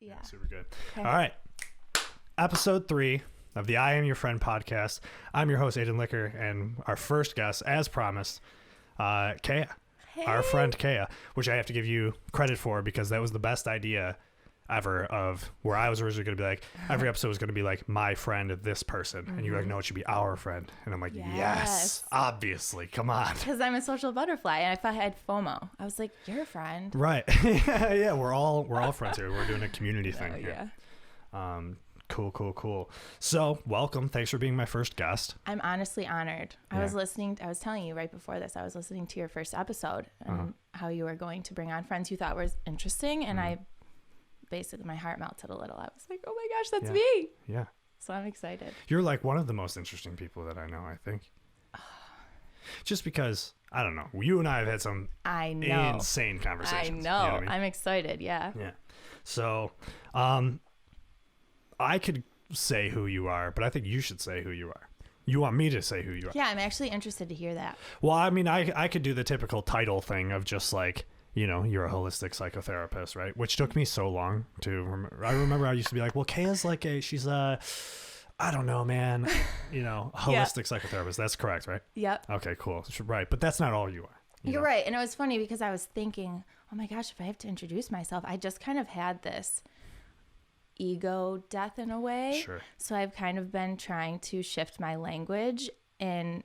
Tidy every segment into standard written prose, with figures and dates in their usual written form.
Yeah. Super good. Okay. All right. Episode 3 of the I Am Your Friend podcast. I'm your host, Aiden Licker, and our first guest, as promised, Kea. Our friend Kea, which I have to give you credit for because that was the best idea ever of where I was originally going to be like, every episode was going to be like, my friend, this person. And you're like, no, it should be our friend. And I'm like, yes obviously. Come on. Because I'm a social butterfly, and if I had FOMO, I was like, you're a friend. Right. Yeah, we're all friends here. We're doing a community thing here. Yeah. Cool. So, welcome. Thanks for being my first guest. I'm honestly honored. I was telling you right before this, I was listening to your first episode and how you were going to bring on friends you thought was interesting. And I basically, my heart melted a little. I was like, oh my gosh, that's me. Yeah. So I'm excited. You're like one of the most interesting people that I know, I think. Just because, I don't know, you and I have had some insane conversations. I know. You know what I mean? I'm excited. Yeah. Yeah. So, I could say who you are, but I think you should say who you are. You want me to say who you are? Yeah, I'm actually interested to hear that. Well, I mean, I could do the typical title thing of just like, you know, you're a holistic psychotherapist, right? Which took me so long to remember. I remember I used to be like, well, Kea's like she's a, I don't know, man, you know, holistic psychotherapist. That's correct, right? Yep. Okay, cool. Right. But that's not all you are. You're right. And it was funny because I was thinking, oh my gosh, if I have to introduce myself, I just kind of had this ego death in a way. Sure. So I've kind of been trying to shift my language in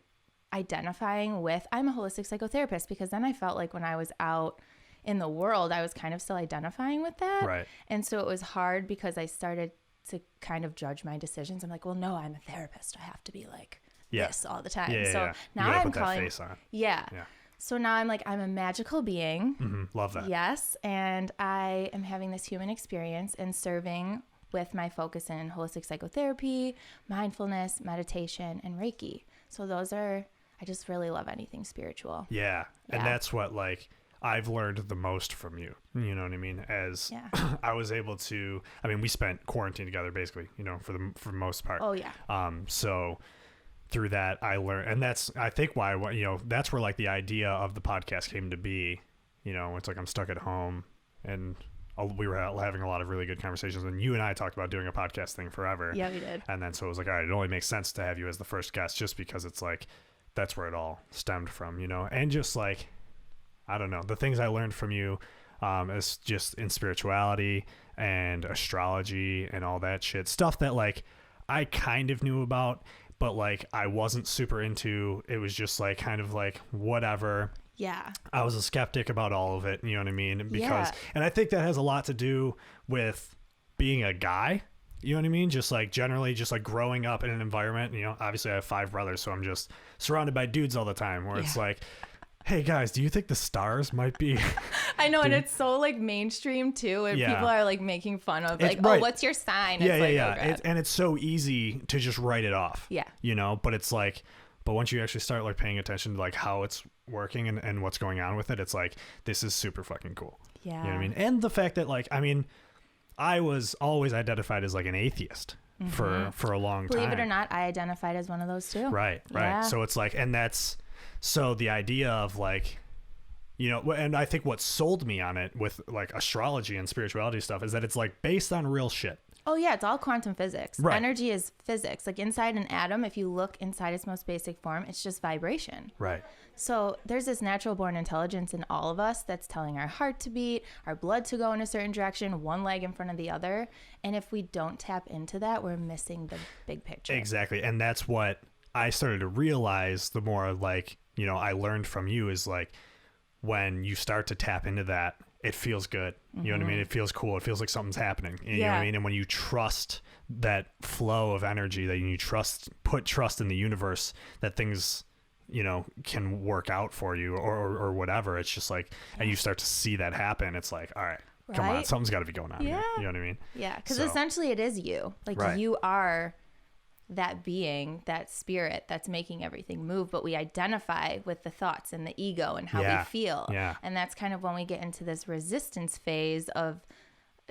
identifying with, I'm a holistic psychotherapist, because then I felt like when I was out in the world, I was kind of still identifying with that. Right. And so it was hard because I started to kind of judge my decisions. I'm like, well, no, I'm a therapist. I have to be like this all the time. Yeah, so now you gotta I'm put calling that face on. Yeah. Yeah. So now I'm like, I'm a magical being. Mm-hmm. Love that. Yes. And I am having this human experience and serving with my focus in holistic psychotherapy, mindfulness, meditation, and Reiki. So those are, I just really love anything spiritual. Yeah. And that's what like I've learned the most from you. You know what I mean? As I was able to, I mean, we spent quarantine together basically, you know, for the most part. Oh yeah. So through that I learned, and that's, I think why, you know, that's where like the idea of the podcast came to be. You know, it's like I'm stuck at home and we were having a lot of really good conversations, and you and I talked about doing a podcast thing forever. Yeah, we did. And then so it was like, all right, it only makes sense to have you as the first guest just because it's like, that's where it all stemmed from, you know? And just like, I don't know, the things I learned from you is just in spirituality and astrology and all that shit. Stuff that like I kind of knew about, but like I wasn't super into. It was just like kind of like whatever. Yeah. I was a skeptic about all of it, you know what I mean? Because and I think that has a lot to do with being a guy. You know what I mean? Just like generally just like growing up in an environment, you know, obviously I have 5 brothers, so I'm just surrounded by dudes all the time where it's like, hey guys, do you think the stars might be I know, and it's so like mainstream too, and people are like making fun of like, oh, what's your sign? Yeah, it's yeah. And it's so easy to just write it off. Yeah. You know, but it's like, but once you actually start like paying attention to like how it's working and what's going on with it, it's like, this is super fucking cool. Yeah. You know what I mean? And the fact that like, I mean, I was always identified as like an atheist for a long time. Believe it or not, I identified as one of those too. Right. Yeah. So it's like, and that's, so the idea of like, you know, and I think what sold me on it with like astrology and spirituality stuff is that it's like based on real shit. Oh yeah, it's all quantum physics. Right. Energy is physics. Like inside an atom, if you look inside its most basic form, it's just vibration. Right. So there's this natural born intelligence in all of us that's telling our heart to beat, our blood to go in a certain direction, one leg in front of the other. And if we don't tap into that, we're missing the big picture. Exactly. And that's what I started to realize the more like, you know, I learned from you is like when you start to tap into that, it feels good. You know what I mean? It feels cool. It feels like something's happening. You know what I mean? And when you trust that flow of energy, that you put trust in the universe, that things, you know, can work out for you or whatever. It's just like, and you start to see that happen. It's like, all right, come on, something's got to be going on here. You know what I mean? Yeah. Because essentially it is you. Like you are that being, that spirit that's making everything move, but we identify with the thoughts and the ego and how we feel. Yeah. And that's kind of when we get into this resistance phase of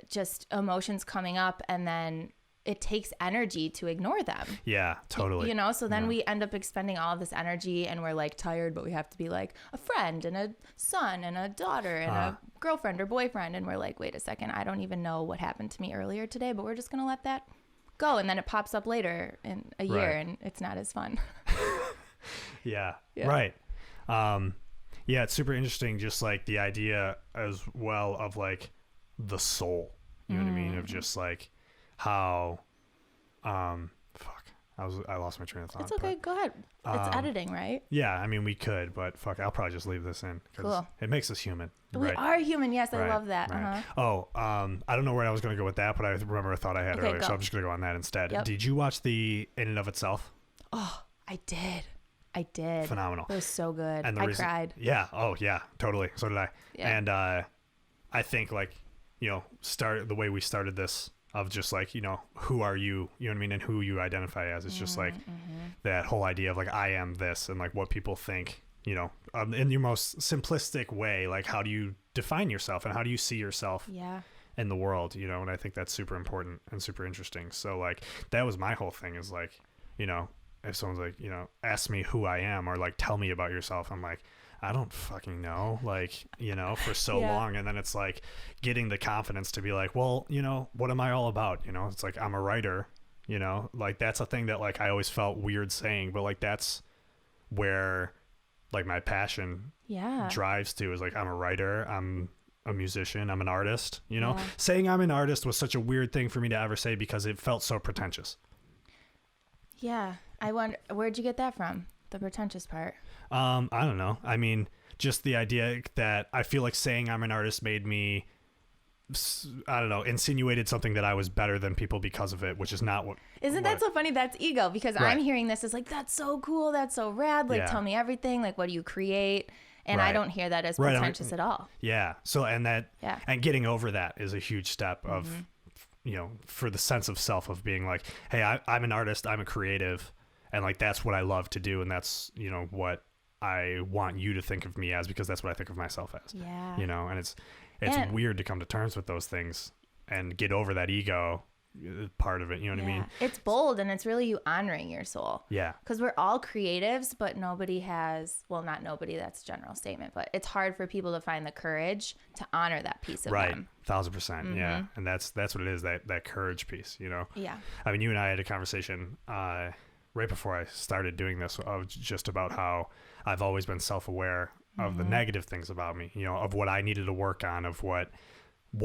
just emotions coming up, and then it takes energy to ignore them. Yeah, totally. You know, so then we end up expending all of this energy and we're like tired, but we have to be like a friend and a son and a daughter and a girlfriend or boyfriend. And we're like, wait a second, I don't even know what happened to me earlier today, but we're just going to let that go. And then it pops up later in a year and it's not as fun. Yeah. Right. Yeah, it's super interesting. Just like the idea as well of like the soul, you know what I mean? Of just like how, fuck, I lost my train of thought. It's okay. Go ahead. It's editing, right? Yeah. I mean, we could, but fuck, I'll probably just leave this in because it makes us human. We are human. Yes. I love that. Right. Oh, I don't know where I was going to go with that, but I remember a thought I had earlier. So I'm just going to go on that instead. Yep. Did you watch the In and of Itself? Oh, I did. Phenomenal. It was so good. And I cried. Yeah. Oh, yeah. Totally. So did I. Yeah. And I think like, you know, the way we started this of just like, you know, who are you? You know what I mean? And who you identify as. It's just like that whole idea of like, I am this and like what people think, you know, in your most simplistic way, like how do you define yourself and how do you see yourself in the world, you know? And I think that's super important and super interesting. So like, that was my whole thing is like, you know, if someone's like, you know, ask me who I am or like, tell me about yourself. I'm like, I don't fucking know, like, you know, for so long. And then it's like getting the confidence to be like, well, you know, what am I all about? You know, it's like, I'm a writer, you know, like that's a thing that like, I always felt weird saying, but like, that's where like my passion drives to is like, I'm a writer. I'm a musician. I'm an artist, you know, saying I'm an artist was such a weird thing for me to ever say because it felt so pretentious. Yeah. I wonder, where'd you get that from? The pretentious part? I don't know. I mean, just the idea that I feel like saying I'm an artist made me, I don't know, insinuated something that I was better than people because of it, which is not what. Isn't that so funny? That's ego because I'm hearing this as like, that's so cool. That's so rad. Like, tell me everything. Like, what do you create? And I don't hear that as pretentious at all. Yeah. So, and getting over that is a huge step of, you know, for the sense of self of being like, hey, I'm an artist. I'm a creative. And like, that's what I love to do. And that's, you know, what I want you to think of me as, because that's what I think of myself as, you know, and it's weird to come to terms with those things and get over that ego part of it. You know what I mean? It's bold and it's really you honoring your soul. Yeah. Cause we're all creatives, but nobody has, well, not nobody, that's a general statement, but it's hard for people to find the courage to honor that piece of them. 1,000%. Yeah. And that's what it is. That courage piece, you know? Yeah. I mean, you and I had a conversation, right before I started doing this of just about how I've always been self-aware of the negative things about me, you know, of what I needed to work on, of what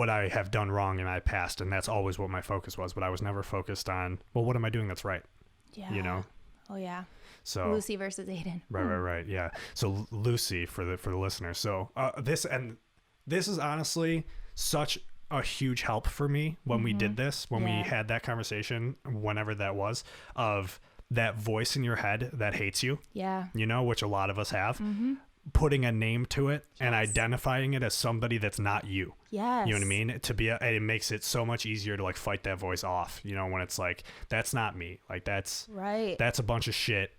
I have done wrong in my past. And that's always what my focus was. But I was never focused on, well, what am I doing that's right? Yeah. You know? Oh, yeah. So Lucy versus Aiden. Right. Yeah. So Lucy for the listeners. So this is honestly such a huge help for me when we did this, when we had that conversation, whenever that was, of that voice in your head that hates you, you know, which a lot of us have, putting a name to it and identifying it as somebody that's not you. Yes. You know what I mean? It makes it so much easier to like fight that voice off, you know, when it's like, that's not me. Like that's a bunch of shit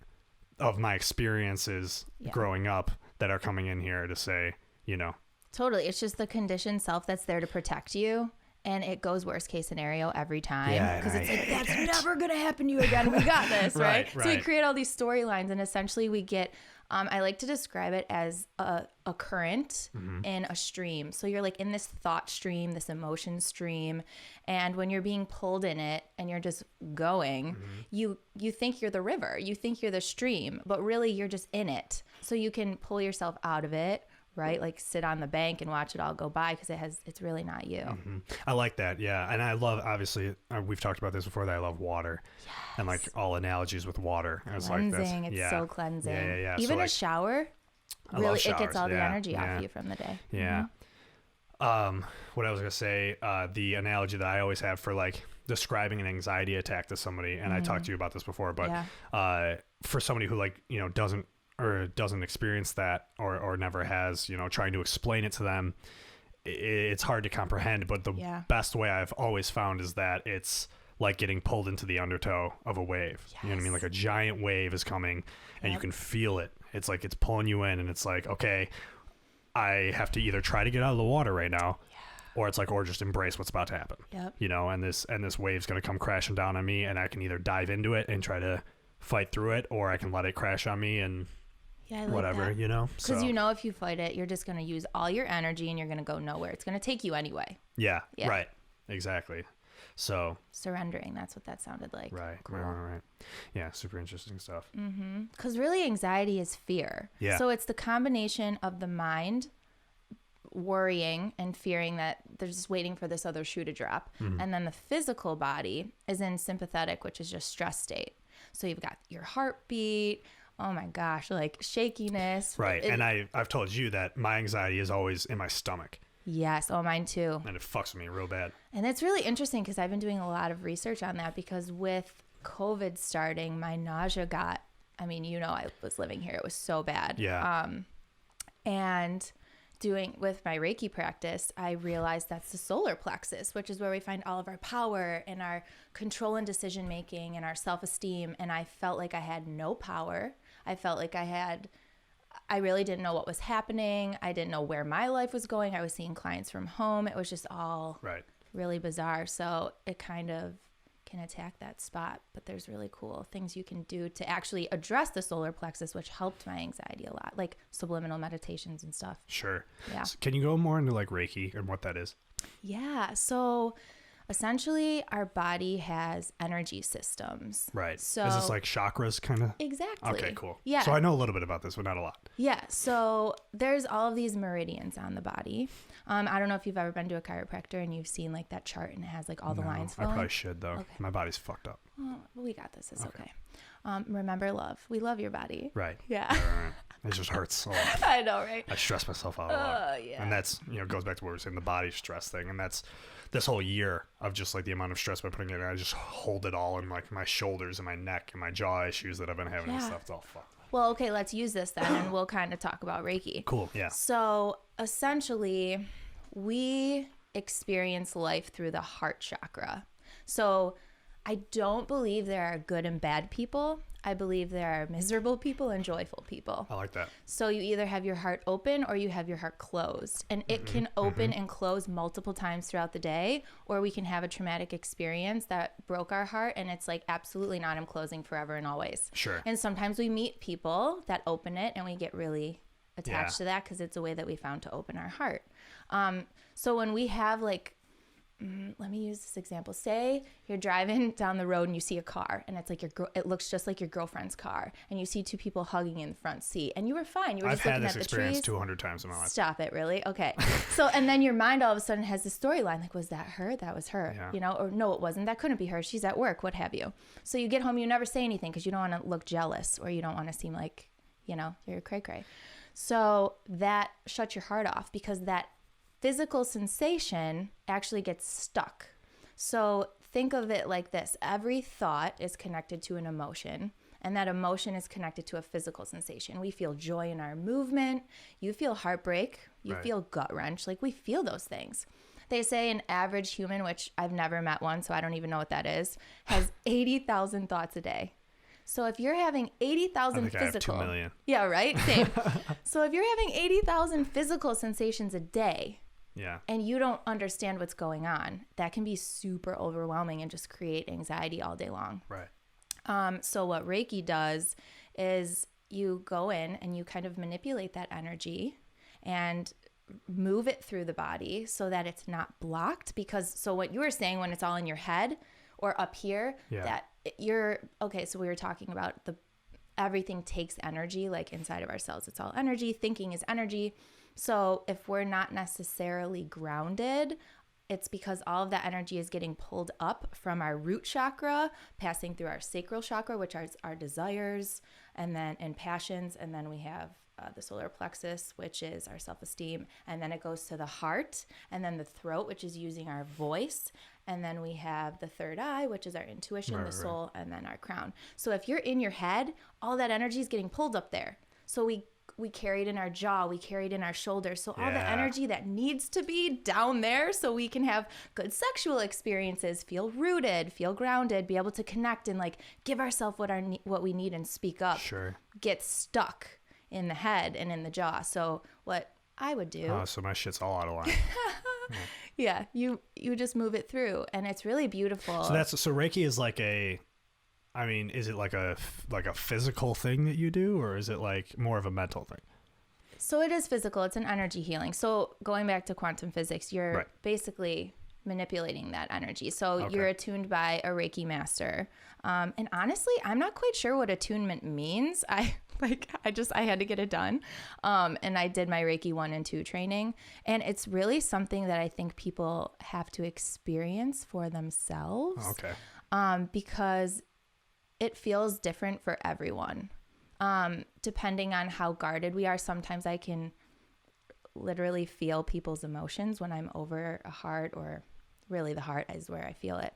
of my experiences growing up that are coming in here to say, you know. Totally. It's just the conditioned self that's there to protect you. And it goes worst case scenario every time because it's like, that's never going to happen to you again. We got this, right? So we create all these storylines and essentially we get, I like to describe it as a current in a stream. So you're like in this thought stream, this emotion stream. And when you're being pulled in it and you're just going, you think you're the river, you think you're the stream, but really you're just in it. So you can pull yourself out of it. Right? Like sit on the bank and watch it all go by because it's really not you. I like that. Yeah. And I love, obviously, we've talked about this before, that I love water and like all analogies with water. Cleansing. It's so cleansing. Yeah. Even so, like, a shower, really, it gets all the energy off you from the day. Yeah. What I was going to say, the analogy that I always have for like describing an anxiety attack to somebody, and I talked to you about this before, but for somebody who like, you know, doesn't experience that or never has, you know, trying to explain it to them, it's hard to comprehend. But the best way I've always found is that it's like getting pulled into the undertow of a wave. You know what I mean? Like a giant wave is coming and you can feel it. It's like it's pulling you in and it's like, okay, I have to either try to get out of the water right now or it's like, or just embrace what's about to happen. Yep. You know, and this wave's going to come crashing down on me, and I can either dive into it and try to fight through it, or I can let it crash on me and I like whatever, that. you know? Because you know if you fight it, you're just going to use all your energy and you're going to go nowhere. It's going to take you anyway. Yeah, right. Exactly. So surrendering, that's what that sounded like. Right, cool. right. Yeah, super interesting stuff. Because really anxiety is fear. Yeah. So it's the combination of the mind worrying and fearing that they're just waiting for this other shoe to drop. And then the physical body is in sympathetic, which is just stress state. So you've got your heartbeat, oh my gosh, like shakiness. Right. And I've told you that my anxiety is always in my stomach. Yes. Oh, mine too. And it fucks with me real bad. And it's really interesting because I've been doing a lot of research on that, because with COVID starting, my nausea got, I mean, you know, I was living here. It was so bad. Yeah. And doing with my Reiki practice, I realized that's the solar plexus, which is where we find all of our power and our control and decision making and our self-esteem. And I felt like I had no power. I felt like I really didn't know what was happening. I didn't know where my life was going. I was seeing clients from home. It was just all really bizarre. So it kind of can attack that spot, but there's really cool things you can do to actually address the solar plexus, which helped my anxiety a lot, like subliminal meditations and stuff. Sure. Yeah. So can you go more into like Reiki and what that is? Yeah. So essentially our body has energy systems. Right. So is this like chakras kind of? Exactly. Okay, cool. Yeah. So I know a little bit about this, but not a lot. Yeah. So there's all of these meridians on the body. I don't know if you've ever been to a chiropractor and you've seen like that chart and it has like all the lines I flowing. probably should though. Okay. My body's fucked up. Oh, we got this. It's okay. Remember love. We love your body. Right. Yeah. Right. It just hurts so lot. I know, right? I stress myself out a lot. Yeah. And that's, you know, goes back to what we were saying, the body stress thing. And that's this whole year of just like the amount of stress by putting it in. I just hold it all in like my shoulders and my neck and my jaw issues that I've been having and stuff. It's all fucked. Well, okay, let's use this then and we'll kind of talk about Reiki. Cool. Yeah. So essentially, we experience life through the heart chakra. So I don't believe there are good and bad people. I believe there are miserable people and joyful people. I like that. So you either have your heart open or you have your heart closed. And it can open and close multiple times throughout the day, or we can have a traumatic experience that broke our heart and it's like, absolutely not, I'm closing forever and always. Sure. And sometimes we meet people that open it and we get really attached to that because it's a way that we found to open our heart. So when we have like, let me use this example. Say you're driving down the road and you see a car and it's like it looks just like your girlfriend's car, and you see two people hugging in the front seat and you were fine. You were just looking at the trees. I've had this experience 200 times in my life. Stop it, really? Okay. So, and then your mind all of a sudden has this storyline like, was that her? That was her, you know, or no, it wasn't. That couldn't be her. She's at work, what have you. So you get home, you never say anything because you don't want to look jealous or you don't want to seem like, you know, you're cray-cray. So that shuts your heart off because that physical sensation actually gets stuck. So think of it like this. Every thought is connected to an emotion, and that emotion is connected to a physical sensation. We feel joy in our movement. You feel heartbreak. You feel gut wrench. Like we feel those things. They say an average human, which I've never met one, so I don't even know what that is, has 80,000 thoughts a day. So if you're having 80,000 physical, I have 2 million. Yeah, right? Same. So if you're having 80,000 physical sensations a day, and you don't understand what's going on, that can be super overwhelming and just create anxiety all day long. Right. So what Reiki does is you go in and you kind of manipulate that energy and move it through the body so that it's not blocked. Because so what you were saying, when it's all in your head or up here, that you're okay. So we were talking about everything takes energy, like inside of ourselves. It's all energy. Thinking is energy. So if we're not necessarily grounded, it's because all of that energy is getting pulled up from our root chakra, passing through our sacral chakra, which are our desires and passions. And then we have the solar plexus, which is our self-esteem. And then it goes to the heart, and then the throat, which is using our voice. And then we have the third eye, which is our intuition, the soul, and then our crown. So if you're in your head, all that energy is getting pulled up there. So we carry it in our jaw, we carry it in our shoulders. So all the energy that needs to be down there so we can have good sexual experiences, feel rooted, feel grounded, be able to connect and like give ourselves what we need and speak up, gets stuck in the head and in the jaw. So what I would do. Oh, so my shit's all out of line. Yeah, you just move it through, and it's really beautiful. So Reiki is like is it like a physical thing that you do, or is it like more of a mental thing? So it is physical. It's an energy healing. So going back to quantum physics, you're basically manipulating that energy. So you're attuned by a Reiki master. And honestly, I'm not quite sure what attunement means. I had to get it done. And I did my Reiki 1 and 2 training. And it's really something that I think people have to experience for themselves. Okay. Because it feels different for everyone. Depending on how guarded we are, sometimes I can literally feel people's emotions when I'm over a heart, or really the heart is where I feel it.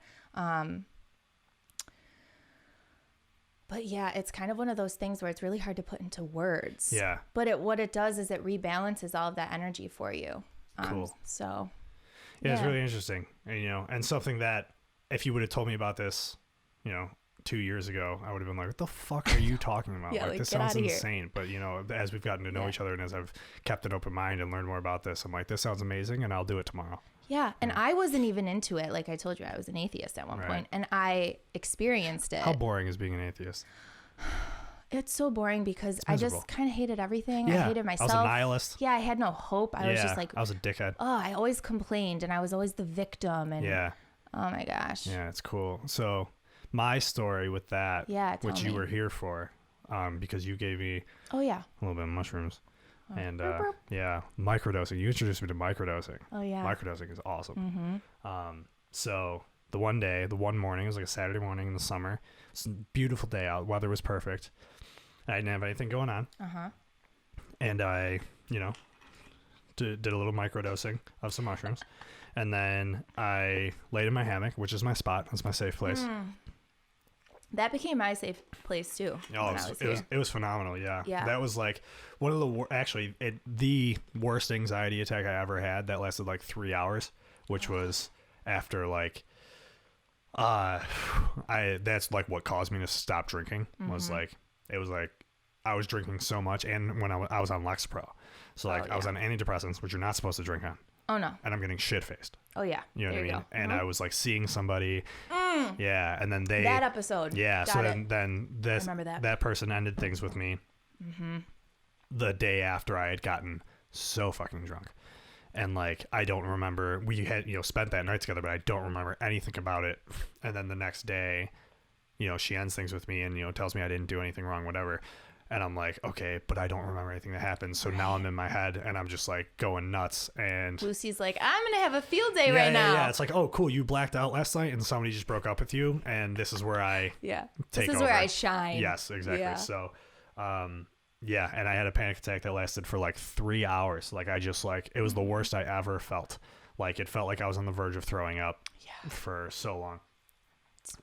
But yeah, it's kind of one of those things where it's really hard to put into words. Yeah. But what it does is it rebalances all of that energy for you. Cool. So. Yeah, it's really interesting. And, and something that if you would have told me about this, 2 years ago, I would have been like, what the fuck are you talking about? Yeah, like this sounds insane. But, as we've gotten to know each other and as I've kept an open mind and learned more about this, I'm like, this sounds amazing and I'll do it tomorrow. Yeah. And I wasn't even into it. Like I told you, I was an atheist at one point, and I experienced it. How boring is being an atheist? It's so boring because I just kind of hated everything. Yeah, I hated myself. I was a nihilist. Yeah, I had no hope. I was just like, I was a dickhead. Oh, I always complained and I was always the victim. And oh my gosh. Yeah, it's cool. So my story with that, which you were here for, because you gave me a little bit of mushrooms. And microdosing. You introduced me to microdosing. Oh yeah. Microdosing is awesome. So the one morning, it was like a Saturday morning in the summer. It's a beautiful day out. Weather was perfect. I didn't have anything going on. And I, did a little microdosing of some mushrooms. And then I laid in my hammock, which is my spot. It's my safe place. That became my safe place too. Oh, it was phenomenal. Yeah. That was like one of the the worst anxiety attack I ever had. That lasted like 3 hours, which was after like, that's like what caused me to stop drinking. Was like, it was like I was drinking so much, and when I was on Lexapro, so like I was on antidepressants, which you're not supposed to drink on. Oh no. And I'm getting shit faced. Oh yeah. You know what I mean? And I was like seeing somebody. Yeah. And then that episode. Yeah. Got so it. then this, that person ended things with me the day after I had gotten so fucking drunk. And like, I don't remember, we had, spent that night together, but I don't remember anything about it. And then the next day, she ends things with me and, tells me I didn't do anything wrong, whatever. And I'm like, okay, but I don't remember anything that happened. So now I'm in my head and I'm just like going nuts. And Lucy's like, I'm going to have a field day right now. Yeah. It's like, oh, cool. You blacked out last night and somebody just broke up with you. And this is where I take over. Where I shine. Yes, exactly. Yeah. So, and I had a panic attack that lasted for like 3 hours. Like it was the worst I ever felt. Like it felt like I was on the verge of throwing up for so long.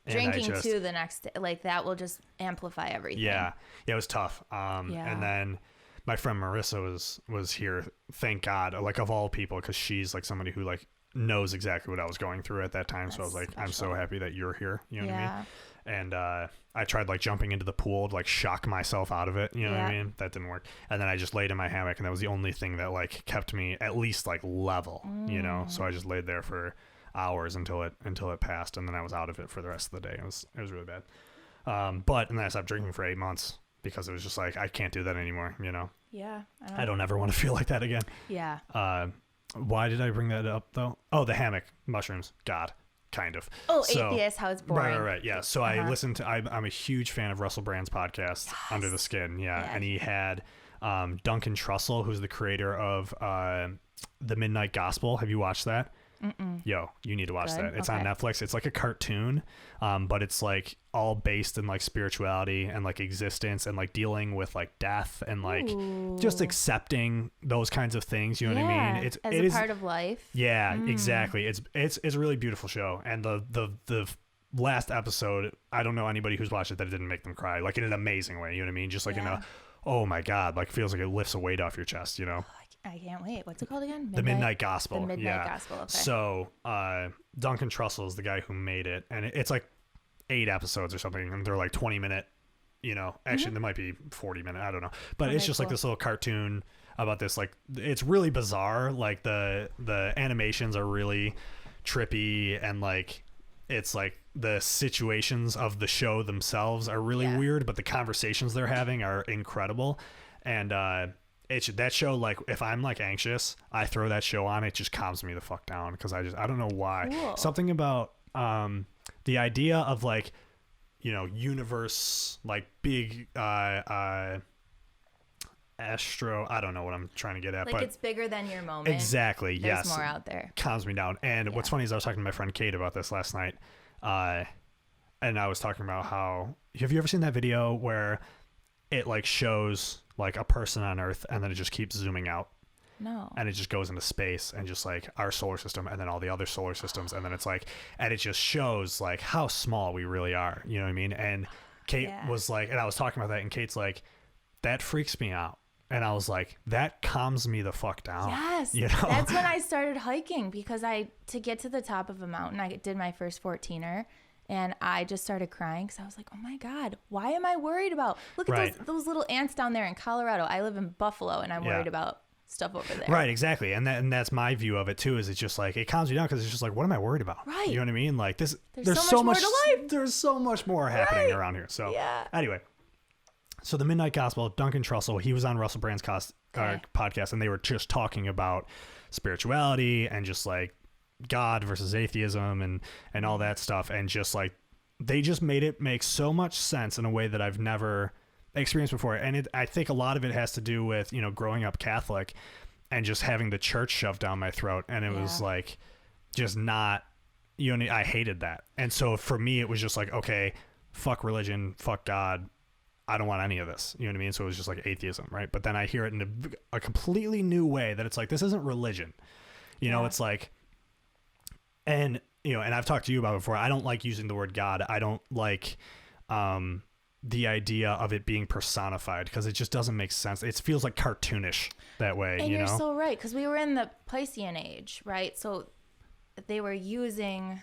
Drinking too the next day, like that will just amplify everything. Yeah, it was tough. And then my friend Marissa was here, thank God, like of all people, because she's like somebody who like knows exactly what I was going through at that time. So I was like, I'm so happy that you're here. You know what I mean? And I tried like jumping into the pool to like shock myself out of it. You know what I mean? That didn't work. And then I just laid in my hammock, and that was the only thing that like kept me at least like level. So I just laid there for hours until it passed, and then I was out of it for the rest of the day. It was really bad. But then I stopped drinking for 8 months because it was just like, I can't do that anymore. Yeah. I don't ever want to feel like that again. Yeah. Why did I bring that up though? Oh, the hammock mushrooms. God, kind of. Oh, atheist, how it's boring. Right. Yeah. So I listened to. I'm a huge fan of Russell Brand's podcast, Under the Skin. Yeah, and he had Duncan Trussell, who's the creator of The Midnight Gospel. Have you watched that? Yo, you need to watch that. It's on Netflix. It's like a cartoon, but it's like all based in like spirituality and like existence and like dealing with like death and like just accepting those kinds of things. You know what I mean? It is part of life. Yeah, exactly. It's a really beautiful show. And the last episode, I don't know anybody who's watched it that it didn't make them cry, like in an amazing way. You know what I mean? Just like in a, oh my God, like feels like it lifts a weight off your chest. I can't wait. What's it called again? The Midnight Gospel. The Midnight Gospel. Okay. So Duncan Trussell is the guy who made it, and it's like 8 episodes or something, and they're like 20-minute. Actually, there might be 40-minute. I don't know, but it's just like this little cartoon about this. Like, it's really bizarre. Like the animations are really trippy, and like it's like the situations of the show themselves are really weird, but the conversations they're having are incredible. And that show, like if I'm like anxious, I throw that show on, it just calms me the fuck down, because I don't know why. Cool. Something about the idea of like, you know, universe, like big astro, I don't know what I'm trying to get at, like, but it's bigger than your moment. Exactly. There's yes. more out there. Calms me down. And what's funny is I was talking to my friend Kate about this last night. And I was talking about how, have you ever seen that video where it like shows like a person on Earth and then it just keeps zooming out? No. And it just goes into space and just like our solar system and then all the other solar systems. And then it's like, and it just shows like how small we really are. You know what I mean? And Kate was like, and I was talking about that, and Kate's like, that freaks me out. And I was like, that calms me the fuck down. Yes. You know? That's when I started hiking, because to get to the top of a mountain, I did my first 14er, and I just started crying because I was like, oh my God, why am I worried about, look at those little ants down there in Colorado. I live in Buffalo, and I'm worried about stuff over there. Right, exactly. And that's my view of it too, is it's just like, it calms me down, because it's just like, what am I worried about? Right. You know what I mean? Like there's so much more to life. There's so much more happening around here. So anyway. So the Midnight Gospel, Duncan Trussell, he was on Russell Brand's podcast, and they were just talking about spirituality and just like God versus atheism and all that stuff. And just like, they just made it make so much sense in a way that I've never experienced before. And I think a lot of it has to do with, you know, growing up Catholic and just having the church shoved down my throat. And it was like, just not, you know, I hated that. And so for me, it was just like, okay, fuck religion, fuck God. I don't want any of this. You know what I mean? So it was just like atheism, right? But then I hear it in a completely new way, that it's like, this isn't religion. You know, it's like, and, you know, and I've talked to you about it before, I don't like using the word God. I don't like the idea of it being personified, because it just doesn't make sense. It feels like cartoonish that way, and you know? You're so right, because we were in the Piscean age, right? So they were using...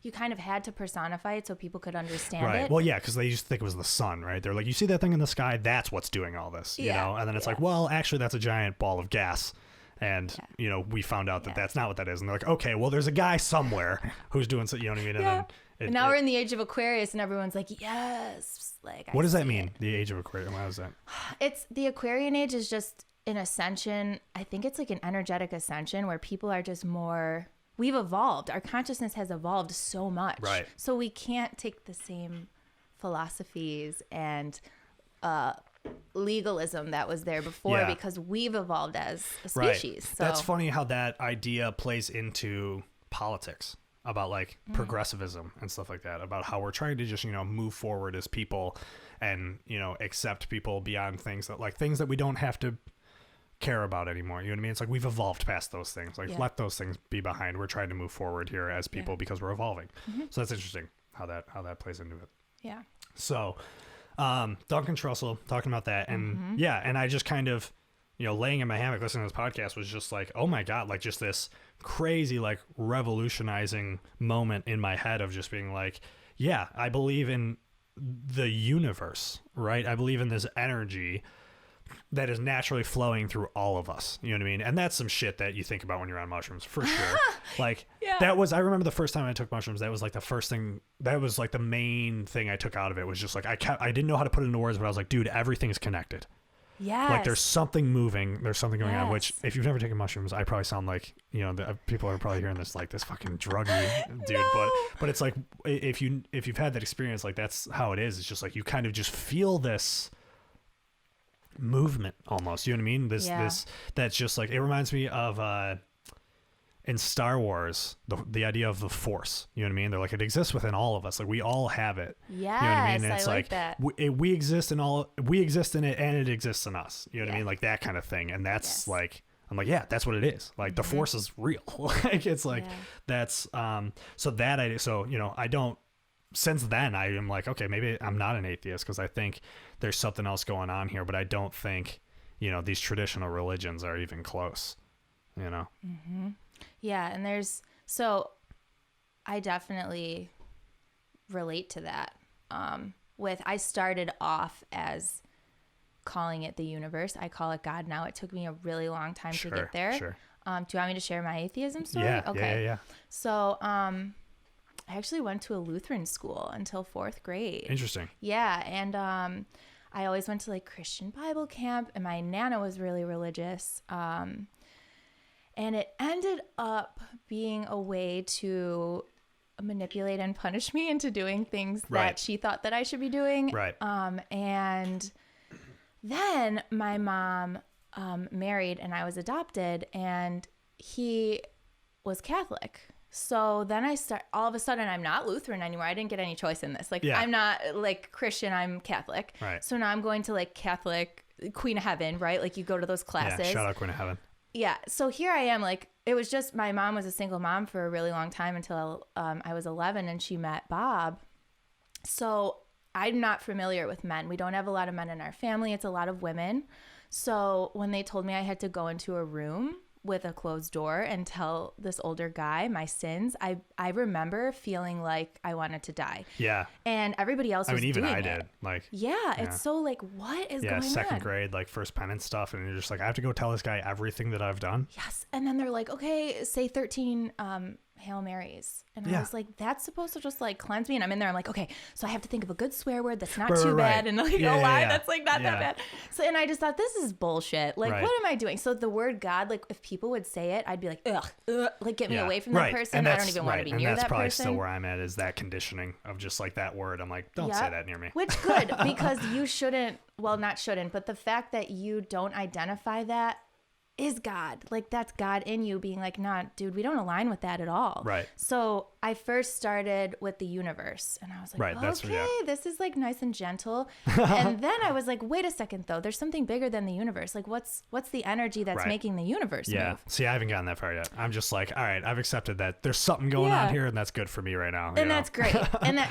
You kind of had to personify it so people could understand it. Well, yeah, because they used to think it was the sun, right? They're like, you see that thing in the sky? That's what's doing all this, you know? And then it's like, well, actually, that's a giant ball of gas. And, you know, we found out that that's not what that is. And they're like, okay, well, there's a guy somewhere who's doing so, you know what I mean? And then now we're in the age of Aquarius, and everyone's like, yes. Like, what does that mean? The age of Aquarius? Why is that? It's the Aquarian age is just an ascension. I think it's like an energetic ascension where people are just more... We've evolved. Our consciousness has evolved so much. Right. So we can't take the same philosophies and legalism that was there before, because we've evolved as a species. So that's funny how that idea plays into politics, about like progressivism and stuff like that, about how we're trying to just, you know, move forward as people and, you know, accept people beyond things that we don't have to care about anymore. You know what I mean? It's like, we've evolved past those things. Like, let those things be behind. We're trying to move forward here as people because we're evolving. So that's interesting how that plays into it. Yeah. So Duncan Trussell talking about that, and and I just kind of, you know, laying in my hammock listening to this podcast was just like, oh my God, like just this crazy, like revolutionizing moment in my head of just being like, yeah, I believe in the universe, right? I believe in this energy that is naturally flowing through all of us. You know what I mean? And that's some shit that you think about when you're on mushrooms, for sure. Like that was, I remember the first time I took mushrooms, that was like the first thing, that was like the main thing I took out of it, was just like, I didn't know how to put it into words, but I was like, dude, everything is connected. Yes. Like there's something moving, there's something going on, which if you've never taken mushrooms, I probably sound like, you know, people are probably hearing this like this fucking druggy dude, but it's like, if you've had that experience, like that's how it is. It's just like, you kind of just feel this movement almost, you know what I mean? This that's just like, it reminds me of in Star Wars, the idea of the Force, you know what I mean? They're like, it exists within all of us, like we all have it. Yes, you know what I mean? And it's like that. We exist in it, and it exists in us, you know what I mean? Like that kind of thing. And that's like, I'm like, yeah, that's what it is. Like the Force is real. Like it's like that's so you know, I don't, since then I am like, okay, maybe I'm not an atheist, because I think there's something else going on here, but I don't think, you know, these traditional religions are even close, you know? Yeah. And so I definitely relate to that. I started off as calling it the universe. I call it God now. It took me a really long time to get there. Sure. Do you want me to share my atheism story? Yeah. Okay. Yeah. So, I actually went to a Lutheran school until 4th grade. Interesting. Yeah. And I always went to like Christian Bible camp, and my Nana was really religious. And it ended up being a way to manipulate and punish me into doing things that she thought that I should be doing. Right. And then my mom married, and I was adopted, and he was Catholic. So then all of a sudden I'm not Lutheran anymore. I didn't get any choice in this. Like, I'm not like Christian, I'm Catholic. Right. So now I'm going to like Catholic Queen of Heaven, right? Like you go to those classes. Yeah, shout out Queen of Heaven. Yeah. So here I am, like, it was just, my mom was a single mom for a really long time until I was 11 and she met Bob. So I'm not familiar with men. We don't have a lot of men in our family. It's a lot of women. So when they told me I had to go into a room with a closed door and tell this older guy my sins, I remember feeling like I wanted to die. Yeah. And everybody else was doing it. Even I did. Like, it's so like, what is going on? Yeah, 2nd grade, like first penance stuff. And you're just like, I have to go tell this guy everything that I've done. Yes. And then they're like, okay, say 13 Hail Marys. And I was like, that's supposed to just like cleanse me. And I'm in there, I'm like, okay, so I have to think of a good swear word that's not too bad, and like a lie that's like not that bad. So, and I just thought, this is bullshit. Like, what am I doing? So the word God, like if people would say it, I'd be like, ugh, like get me away from that person. I don't even want to be near that person. And that's probably still where I'm at, is that conditioning of just like that word. I'm like, don't say that near me. Which good, because you shouldn't, well, not shouldn't, but the fact that you don't identify that is God. Like, that's God in you being like, nah, dude, we don't align with that at all. Right. So I first started with the universe, and I was like, okay, this is like nice and gentle. And then I was like, wait a second though, there's something bigger than the universe. Like, what's the energy that's making the universe move? See, I haven't gotten that far yet. I'm just like, all right, I've accepted that there's something going on here, and that's good for me right now. And that's great. And that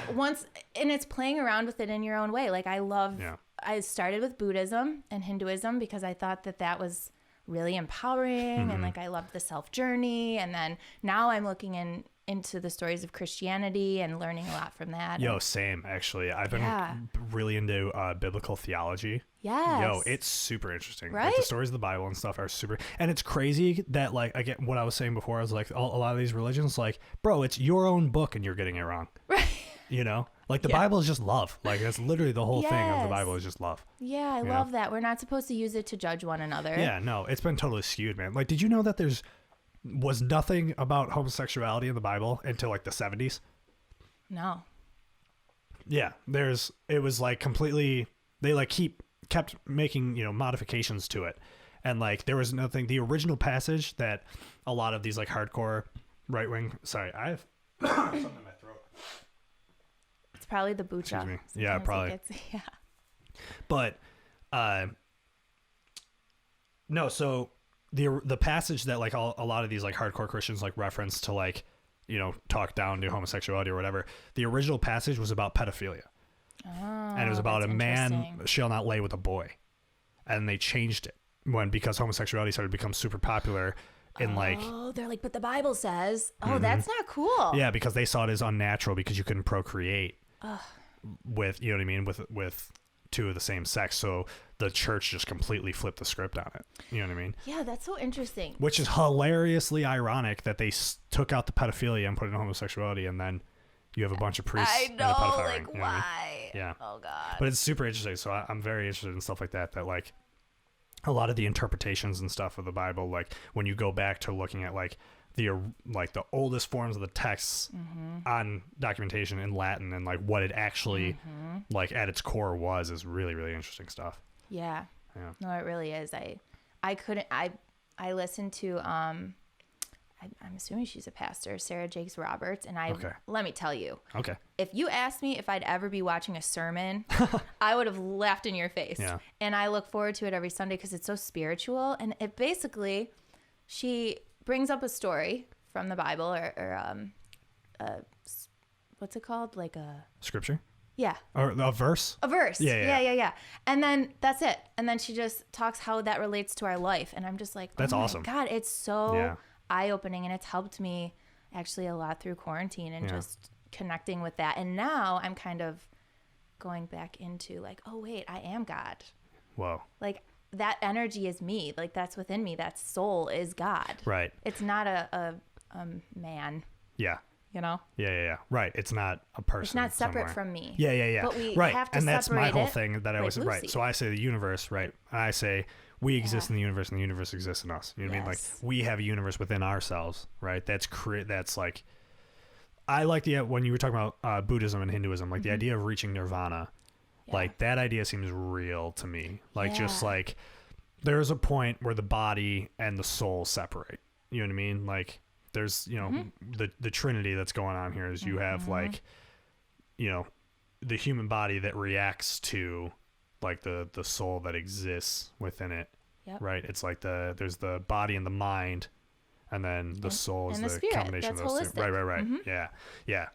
and it's playing around with it in your own way. Like, I started with Buddhism and Hinduism because I thought that was really empowering, and like I loved the self journey. And then now I'm looking into the stories of Christianity and learning a lot from that. Same actually. I've been really into biblical theology. Yes. It's super interesting. Right? Like, the stories of the Bible and stuff are super, and it's crazy that, like, I get what I was saying before. I was like, a lot of these religions, like, bro, it's your own book and you're getting it wrong. Right. You know, like the Bible is just love. Like, that's literally the whole thing of the Bible is just love. Yeah, I love that. We're not supposed to use it to judge one another. Yeah, no, it's been totally skewed, man. Like, did you know that was nothing about homosexuality in the Bible until like the 70s? No. Yeah, it was like completely, they like kept making, modifications to it. And like, there was nothing, the original passage that a lot of these like hardcore right wing, sorry, I have something in my throat. It's probably the bucha. Yeah, probably. But, no, so the passage that like a lot of these like hardcore Christians like reference to like, talk down to homosexuality or whatever, the original passage was about pedophilia. And it was about a man shall not lay with a boy. And they changed it because homosexuality started to become super popular in they're like, but the Bible says, that's not cool. Yeah, because they saw it as unnatural because you couldn't procreate with, you know what I mean, with two of the same sex. So the church just completely flipped the script on it. You know what I mean? Yeah, that's so interesting. Which is hilariously ironic that they took out the pedophilia and put in homosexuality, and then you have a bunch of priests. I know, like, ring, why? I mean? Yeah. Oh God. But it's super interesting. So I'm very interested in stuff like that. That like a lot of the interpretations and stuff of the Bible, like when you go back to looking at like the oldest forms of the texts on documentation in Latin and like what it actually like at its core is really, really interesting stuff. Yeah. No, it really is. I listened to I'm assuming she's a pastor, Sarah Jakes Roberts, and let me tell you. Okay. If you asked me if I'd ever be watching a sermon, I would have laughed in your face. Yeah. And I look forward to it every Sunday because it's so spiritual, and it basically, she brings up a story from the Bible or what's it called? Like a scripture? Yeah. Or a verse? A verse. Yeah. And then that's it. And then she just talks how that relates to our life. And I'm just like, that's awesome. God, it's so eye-opening, and it's helped me actually a lot through quarantine and just connecting with that. And now I'm kind of going back into like, oh wait, I am God. Whoa. Like that energy is me. Like that's within me. That soul is God. Right. It's not a man. Yeah. You know? Yeah. Right. It's not a person. It's not separate somewhere. from me. Yeah. But we right. have to and that's my separate whole it thing that I like was Lucy. right. So I say the universe, right? And I say we exist in the universe, and the universe exists in us. You know what I mean? Like we have a universe within ourselves, right? That's like, I like the when you were talking about Buddhism and Hinduism, like the idea of reaching nirvana, like that idea seems real to me. Like just like there's a point where the body and the soul separate. You know what I mean? Like there's the trinity that's going on here is you have like the human body that reacts to like the soul that exists within it. Right? It's like there's the body and the mind, and then the soul is the combination that's of those two. Right. Yeah.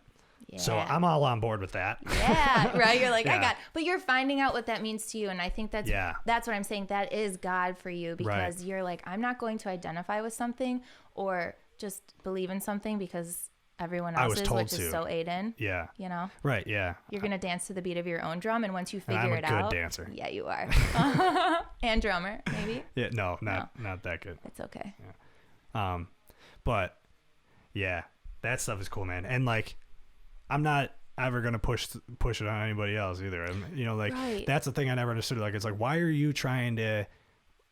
So I'm all on board with that. Yeah, right. You're like, I got, but you're finding out what that means to you. And I think that's what I'm saying. That is God for you, because you're like, I'm not going to identify with something or just believe in something because everyone else is, which is so Aiden. Yeah. You know? Right. Yeah. You're going to dance to the beat of your own drum. And once you figure it out. I'm a good dancer. Yeah, you are. And drummer, maybe. Yeah. No, not that good. It's okay. Yeah. But yeah, that stuff is cool, man. And like, I'm not ever going to push it on anybody else either. And that's the thing I never understood. Like, it's like, why are you trying to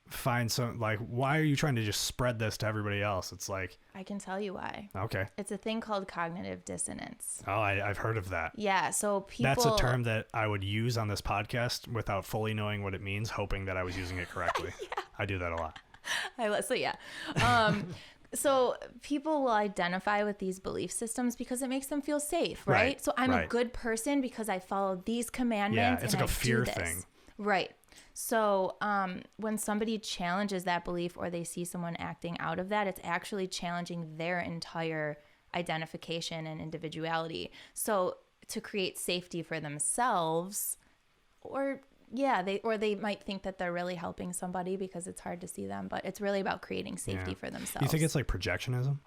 find why are you trying to just spread this to everybody else? It's like, I can tell you why. Okay. It's a thing called cognitive dissonance. Oh, I've heard of that. Yeah. So people. That's a term that I would use on this podcast without fully knowing what it means, hoping that I was using it correctly. I do that a lot. So people will identify with these belief systems because it makes them feel safe, right? So I'm a good person because I follow these commandments. Yeah, it's and like a fear do this. thing. Right. So when somebody challenges that belief or they see someone acting out of that, it's actually challenging their entire identification and individuality. So to create safety for themselves, they might think that they're really helping somebody because it's hard to see them, but it's really about creating safety for themselves. You think it's like projectionism?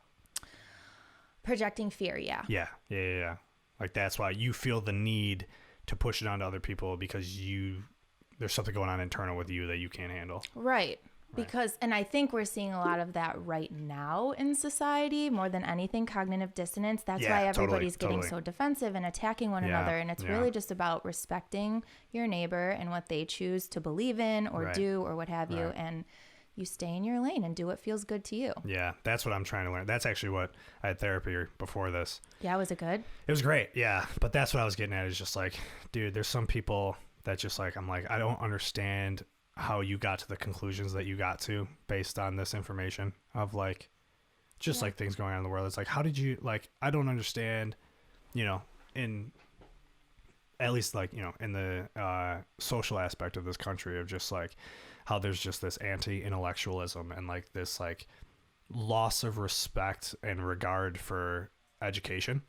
Projecting fear, yeah. Yeah. Like that's why you feel the need to push it onto other people because there's something going on internal with you that you can't handle. Right. Because, and I think we're seeing a lot of that right now in society more than anything, cognitive dissonance. That's why everybody's getting so defensive and attacking one another. And it's really just about respecting your neighbor and what they choose to believe in or do or what have you. And you stay in your lane and do what feels good to you. Yeah. That's what I'm trying to learn. That's actually what I had therapy before this. Yeah. Was it good? It was great. Yeah. But that's what I was getting at is just like, dude, there's some people that just like, I'm like, I don't understand how you got to the conclusions that you got to based on this information of like, just like things going on in the world. It's like, how did you like, I don't understand, in at least like, in the social aspect of this country of just like how there's just this anti-intellectualism and like this like loss of respect and regard for education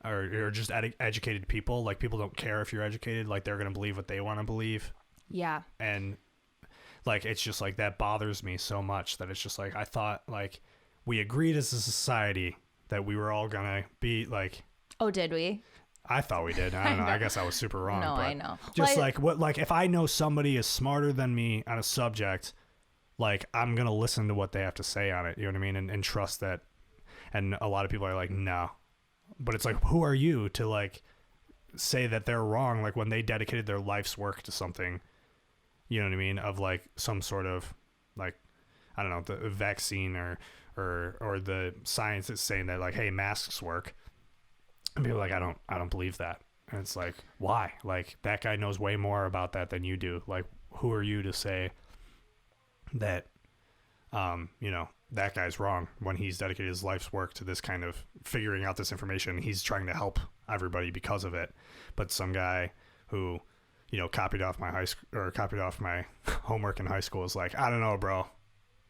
or just educated people. Like people don't care if you're educated, like they're going to believe what they want to believe. Yeah. And like, it's just like, that bothers me so much that it's just like, I thought like we agreed as a society that we were all gonna be like, oh, did we? I thought we did. I don't know. I guess I was super wrong. No, but I know. Just if I know somebody is smarter than me on a subject, like I'm going to listen to what they have to say on it. You know what I mean? And trust that. And a lot of people are like, no, but it's like, who are you to like say that they're wrong? Like when they dedicated their life's work to something, you know what I mean? Of like some sort of like, I don't know, the vaccine or the science is saying that like, hey, masks work. And people are like, I don't believe that. And it's like, why? Like that guy knows way more about that than you do. Like, who are you to say that, that guy's wrong when he's dedicated his life's work to this kind of figuring out this information. He's trying to help everybody because of it. But some guy who, copied off my homework in high school is like, I don't know, bro.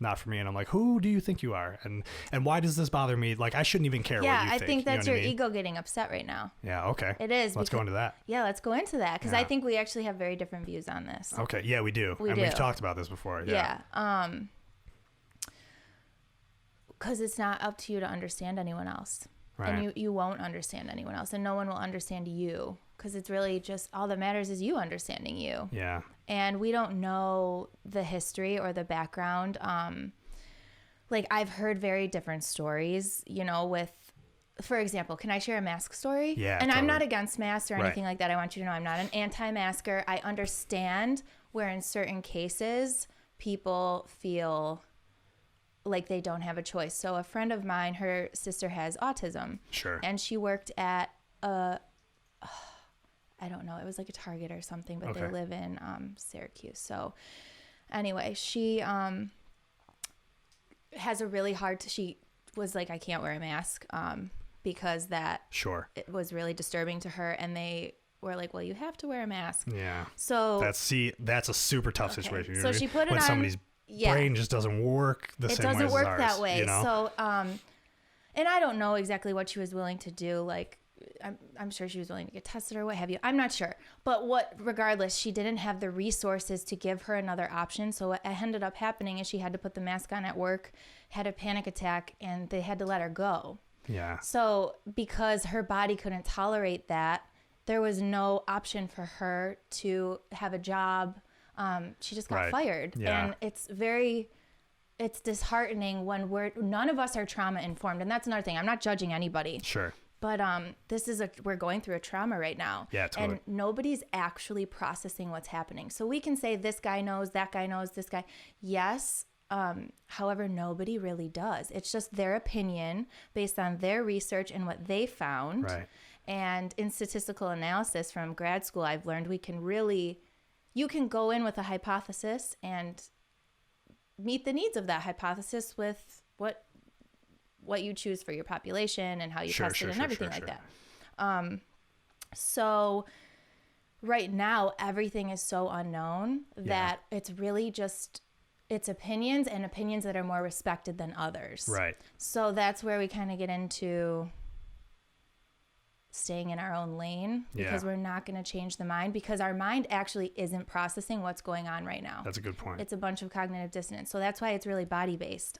Not for me. And I'm like, who do you think you are? And why does this bother me? Like, I shouldn't even care what you think. Yeah, I think that's your ego getting upset right now. Yeah, okay. It is. Let's go into that. Yeah, let's go into that. Because I think we actually have very different views on this. Okay, yeah, we do. We've talked about this before. Yeah. Because it's not up to you to understand anyone else. Right. And you won't understand anyone else, and no one will understand you, because it's really just all that matters is you understanding you. Yeah. And we don't know the history or the background. Like, I've heard very different stories, you know, with, for example, can I share a mask story? Yeah. And totally. I'm not against masks or Right. anything like that. I want you to know I'm not an anti-masker. I understand where in certain cases people feel like they don't have a choice. So a friend of mine, her sister has autism. Sure. And she worked at I don't know, it was like a Target or something, but Okay. they live in Syracuse. So anyway, she has a really hard she was like, I can't wear a mask because that Sure. it was really disturbing to her, and they were like, well, you have to wear a mask. Yeah. So That's a super tough Okay. situation. You know So what I she mean? put it when on- somebody's yeah. brain just doesn't work the it same way doesn't as work ours, that way. you know? So and I don't know exactly what she was willing to do. Like, I'm sure she was willing to get tested or what have you. I'm not sure. But regardless, she didn't have the resources to give her another option. So what ended up happening is she had to put the mask on at work, had a panic attack, and they had to let her go. Yeah. So because her body couldn't tolerate that, there was no option for her to have a job. She just got Right. fired. Yeah. And it's disheartening when none of us are trauma informed. And that's another thing. I'm not judging anybody. Sure. But we're going through a trauma right now. Yeah, totally. And nobody's actually processing what's happening. So we can say this guy knows, that guy knows, this guy. Yes. However, nobody really does. It's just their opinion based on their research and what they found. Right. And in statistical analysis from grad school, I've learned you can go in with a hypothesis and meet the needs of that hypothesis with what you choose for your population and how you test it and everything like that. So right now, everything is so unknown that it's really just, it's opinions and opinions that are more respected than others. Right. So that's where we kind of get into staying in our own lane, because we're not going to change the mind, because our mind actually isn't processing what's going on right now. That's a good point. It's a bunch of cognitive dissonance. So that's why it's really body based.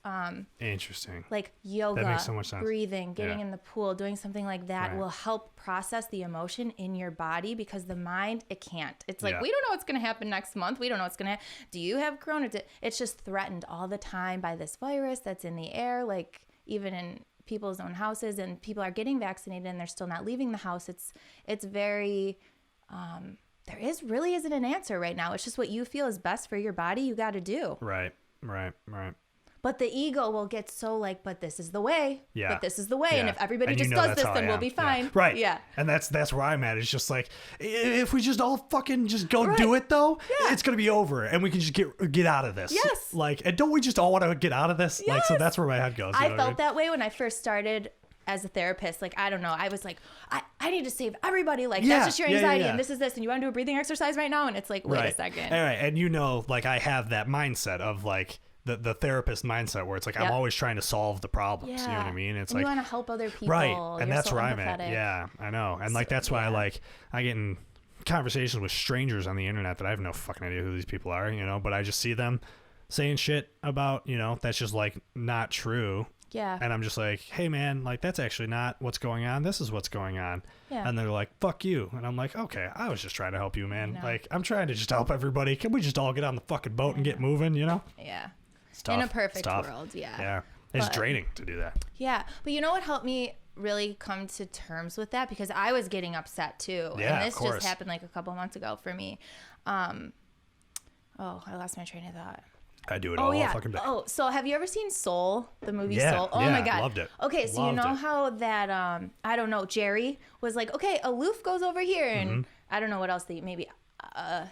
Interesting. Like yoga, That makes so much sense. breathing, getting in the pool, doing something like that Right. will help process the emotion in your body, because the mind, it can't. It's like, Yeah. we don't know what's going to happen next month. We don't know what's going to, do you have corona? It's just threatened all the time by this virus that's in the air, like even in people's own houses, and people are getting vaccinated and they're still not leaving the house. It's very, there really isn't an answer right now. It's just what you feel is best for your body, you got to do. Right. But the ego will get so like, but this is the way. Yeah. But this is the way. Yeah. And if everybody And just does this, then we'll be fine. Yeah. Right. Yeah. And that's where I'm at. It's just like, if we just all fucking just go Right. do it though, Yeah. it's gonna be over, and we can just get out of this. Yes. Like, and don't we just all want to get out of this? Like, so Yes. that's where my head goes. You I know what felt mean? that way when I first started as a therapist. Like, I don't know. I was like, I need to save everybody. Like, Yeah. that's just your Yeah, yeah, anxiety. yeah. And this is this. And you want to do a breathing exercise right now? And it's like, wait a second. All right. And you know, like, I have that mindset of like the therapist mindset where it's like, I'm Yep. always trying to solve the problems. You know what I mean? It's and like, you want to help other people. right. And You're that's so where I'm at. empathetic. Yeah, I know. And like, that's why I get in conversations with strangers on the internet that I have no fucking idea who these people are, you know, but I just see them saying shit about, you know, that's just like not true. Yeah. And I'm just like, hey man, like, that's actually not what's going on. This is what's going on. Yeah. And they're like, fuck you. And I'm like, okay, I was just trying to help you, man. know. Like, I'm trying to just help everybody. Can we just all get on the fucking boat and get moving, you know? Yeah. It's tough. In a It's perfect tough. world. Yeah. Yeah. It's But- draining to do that. Yeah. But you know what helped me really come to terms with that? Because I was getting upset too. Yeah, and of this course. just happened like a couple months ago for me. I lost my train of thought. I do it all yeah. fucking day. Oh, so have you ever seen Soul, the movie Yeah, Soul? Oh yeah, my God. loved it. Okay, so you Loved know it. how that, I don't know, Jerry was like, okay, aloof goes over here, and Mm-hmm. I don't know what else maybe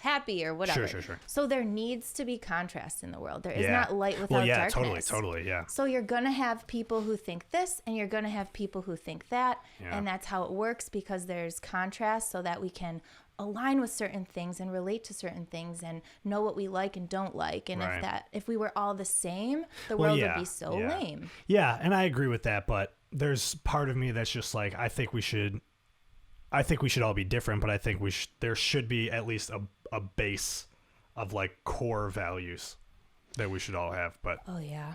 happy or whatever. Sure. So there needs to be contrast in the world. There is Yeah. not light without darkness. Totally, yeah. So you're going to have people who think this, and you're going to have people who think that. Yeah. And that's how it works, because there's contrast so that we can align with certain things and relate to certain things and know what we like and don't like. And Right. if we were all the same, the Well, world yeah, would be so yeah. lame. Yeah, and I agree with that, but there's part of me that's just like, I think we should all be different, but I think there should be at least a base of like core values that we should all have, but Oh, yeah.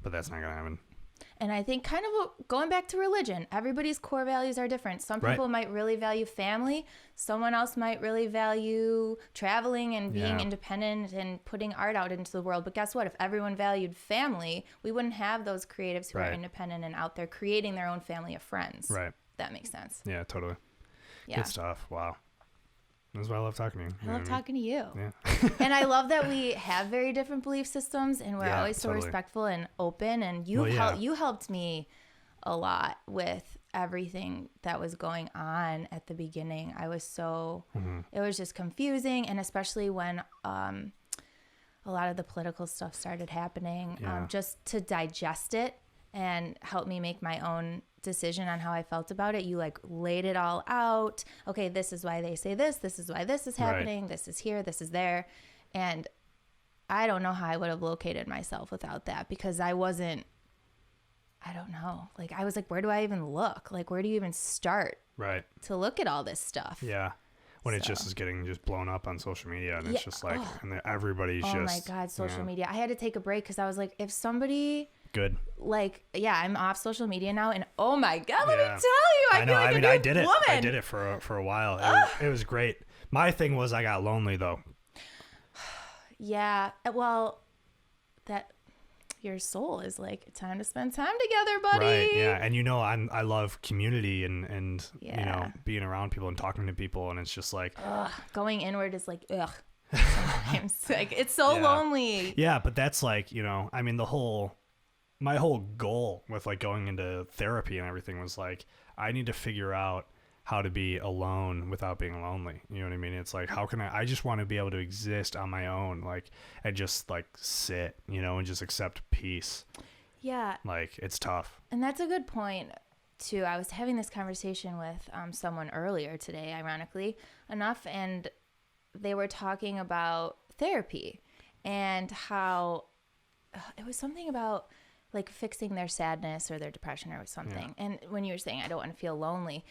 that's not gonna happen. And I think kind of going back to religion, everybody's core values are different. Some people might really value family. Someone else might really value traveling and being independent and putting art out into the world. But guess what? If everyone valued family, we wouldn't have those creatives who are independent and out there creating their own family of friends. Right. That makes sense. Yeah, totally. Yeah. Good stuff. Wow. That's why I love talking to you. I love talking to you. Yeah. And I love that we have very different belief systems and we're always so respectful and open. And you helped me a lot with everything that was going on at the beginning. I was so, it was just confusing. And especially when a lot of the political stuff started happening, just to digest it and help me make my own decision on how I felt about it. You like laid it all out. Okay, this is why they say this. This is why this is happening. This is here. This is there. And I don't know how I would have located myself without that, because I don't know. Like, I was like, where do I even look? Like, where do you even start to look at all this stuff? Yeah. When it just is getting just blown up on social media, and it's just like, and everybody's just. Oh my God, social media. I had to take a break because I was like, if somebody. Good. Like, I'm off social media now, and oh my God, let me tell you, I feel like a new I did it. woman. I did it for a while. It was great. My thing was I got lonely though. Yeah. Well, that your soul is like, time to spend time together, buddy. Right. Yeah. And I love community and being around people and talking to people, and it's just like going inward is like sometimes like it's so lonely. Yeah, but that's like, I mean, my whole goal with like going into therapy and everything was like, I need to figure out how to be alone without being lonely. You know what I mean? It's like, how can I just want to be able to exist on my own, like, and just like sit, and just accept peace. Yeah. Like, it's tough. And that's a good point too. I was having this conversation with someone earlier today, ironically enough, and they were talking about therapy and how it was something about like fixing their sadness or their depression or something. Yeah. And when you were saying, I don't want to feel lonely,